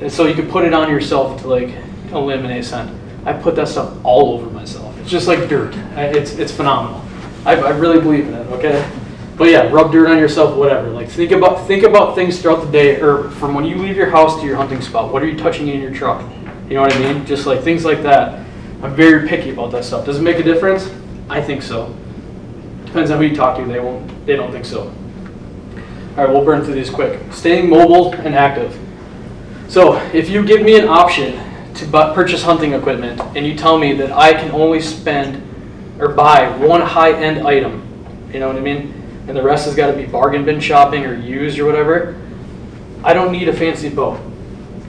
And so you can put it on yourself to like eliminate scent. I put that stuff all over myself. It's just like dirt. It's phenomenal. I really believe in it, okay? But yeah, rub dirt on yourself, whatever. Like think about things throughout the day, or from when you leave your house to your hunting spot. What are you touching in your truck? You know what I mean? Just like things like that. I'm very picky about that stuff. Does it make a difference? I think so. Depends on who you talk to. They don't think so. All right, we'll burn through these quick. Staying mobile and active. So if you give me an option to purchase hunting equipment and you tell me that I can only spend or buy one high-end item, you know what I mean? And the rest has got to be bargain bin shopping or used or whatever, I don't need a fancy bow.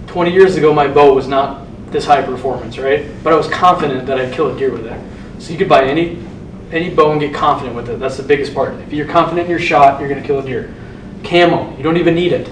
20 years ago, my bow was not this high performance, right? But I was confident that I'd kill a deer with it. So you could buy any any bow and get confident with it. That's the biggest part. If you're confident in your shot, you're going to kill a deer. Camo, you don't even need it.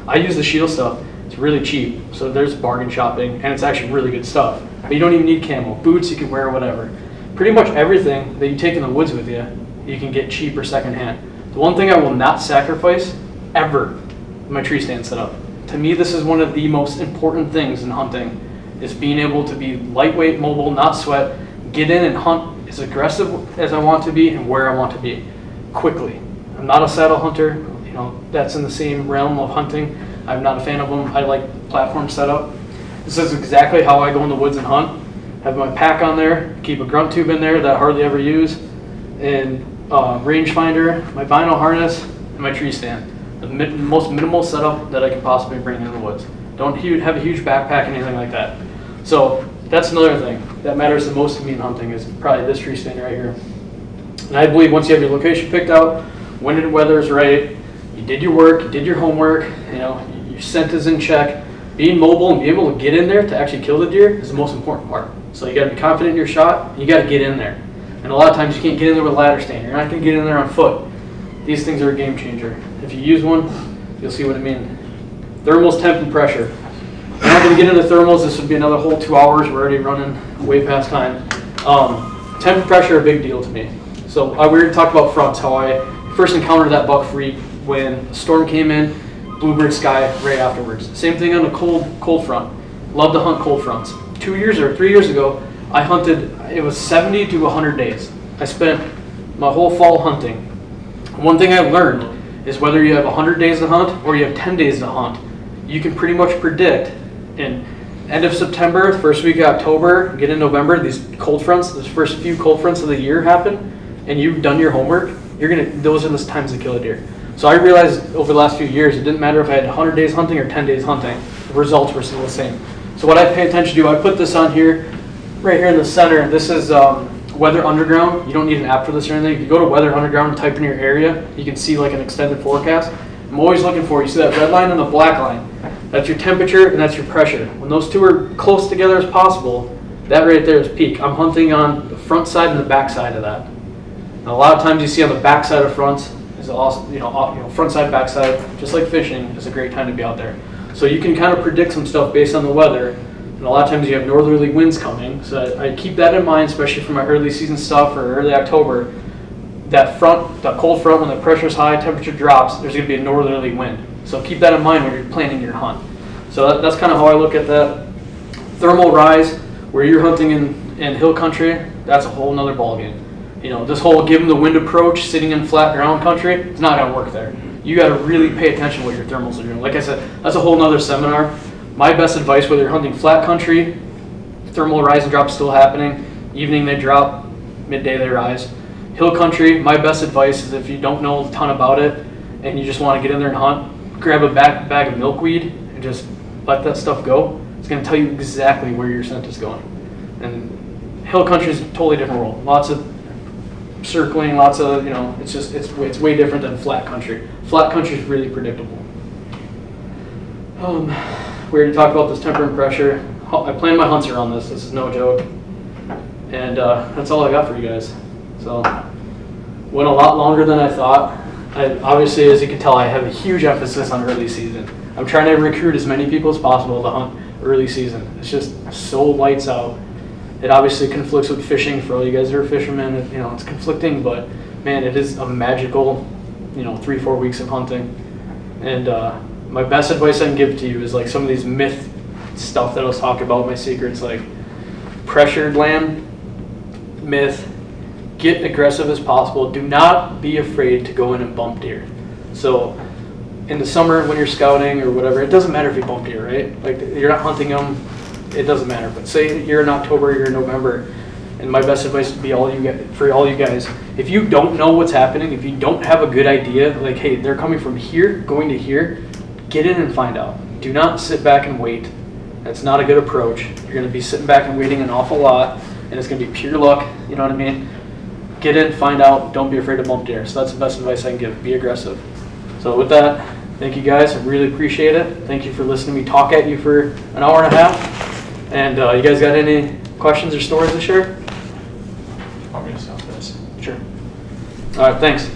I use the SCHEELS stuff. It's really cheap, so there's bargain shopping, and it's actually really good stuff. But you don't even need camo. Boots you can wear, whatever. Pretty much everything that you take in the woods with you, you can get cheap or secondhand. The one thing I will not sacrifice ever, my tree stand setup. To me, this is one of the most important things in hunting, is being able to be lightweight, mobile, not sweat, get in and hunt as aggressive as I want to be and where I want to be, quickly. I'm not a saddle hunter, you know, that's in the same realm of hunting. I'm not a fan of them. I like platform setup. This is exactly how I go in the woods and hunt. Have my pack on there, keep a grunt tube in there that I hardly ever use, and rangefinder, my vinyl harness, and my tree stand. The most minimal setup that I can possibly bring into the woods. Don't have a huge backpack, anything like that. So that's another thing that matters the most to me in hunting, is probably this tree stand right here. And I believe once you have your location picked out, wind and weather is right, you did your work, you did your homework, you know, your scent is in check, being mobile and being able to get in there to actually kill the deer is the most important part. So you got to be confident in your shot, you got to get in there. And a lot of times you can't get in there with a ladder stand. You're not going to get in there on foot. These things are a game changer. If you use one, you'll see what I mean. Thermals, temp, and pressure. I'm not going to get into thermals. This would be another whole 2 hours. We're already running way past time. Temp and pressure are a big deal to me. So we already talked about fronts, how I first encountered that buck freak when a storm came in, bluebird sky right afterwards. Same thing on a cold front. Love to hunt cold fronts. 2 years or 3 years ago, I hunted, it was 70 to 100 days. I spent my whole fall hunting. One thing I learned is whether you have 100 days to hunt or you have 10 days to hunt, you can pretty much predict in end of September, first week of October, get in November, these cold fronts, the first few cold fronts of the year happen, and you've done your homework, those are the times to kill a deer. So I realized over the last few years, it didn't matter if I had 100 days hunting or 10 days hunting, the results were still the same. So what I pay attention to, I put this on here, right here in the center. This is Weather Underground. You don't need an app for this or anything. If you go to Weather Underground and type in your area, you can see like an extended forecast. I'm always looking for, you see that red line and the black line? That's your temperature and that's your pressure. When those two are close together as possible, that right there is peak. I'm hunting on the front side and the back side of that. And a lot of times you see on the back side of fronts is also, front side, back side, just like fishing, is a great time to be out there. So you can kind of predict some stuff based on the weather. And a lot of times you have northerly winds coming, so I keep that in mind, especially for my early season stuff or early October. That cold front, when the pressure's high, temperature drops, there's going to be a northerly wind. So keep that in mind when you're planning your hunt. So that's kind of how I look at that. Thermal rise, where you're hunting in hill country, that's a whole nother ballgame. You know, this whole give them the wind approach, sitting in flat ground country, it's not going to work there. You got to really pay attention to what your thermals are doing. Like I said, that's a whole nother seminar. My best advice, whether you're hunting flat country, thermal rise and drop still happening, evening they drop, midday they rise. Hill country, my best advice is if you don't know a ton about it and you just want to get in there and hunt, grab a bag of milkweed and just let that stuff go. It's going to tell you exactly where your scent is going. And hill country is a totally different world. Lots of circling, lots of, it's way different than flat country. Flat country is really predictable. We already talked about this temper and pressure. I plan my hunts around this. This is no joke. And that's all I got for you guys. So, went a lot longer than I thought. Obviously, as you can tell, I have a huge emphasis on early season. I'm trying to recruit as many people as possible to hunt early season. It's just so lights out. It obviously conflicts with fishing for all you guys that are fishermen. It's conflicting, but man, it is a magical, 3-4 weeks of hunting. And my best advice I can give to you is like some of these myth stuff that I was talking about, my secrets, like pressured land, myth, get aggressive as possible. Do not be afraid to go in and bump deer. So in the summer when you're scouting or whatever, it doesn't matter if you bump deer, right? Like you're not hunting them, it doesn't matter. But say you're in October, you're in November, and my best advice would be for all you guys, if you don't know what's happening, if you don't have a good idea, like, hey, they're coming from here, going to here, get in and find out. Do not sit back and wait. That's not a good approach. You're going to be sitting back and waiting an awful lot, and it's going to be pure luck, you know what I mean? Get in, find out, don't be afraid to bump deer. So that's the best advice I can give, be aggressive. So with that, thank you guys, I really appreciate it. Thank you for listening to me talk at you for an hour and a half. And you guys got any questions or stories to share? Want me to stop this? Sure. All right, thanks.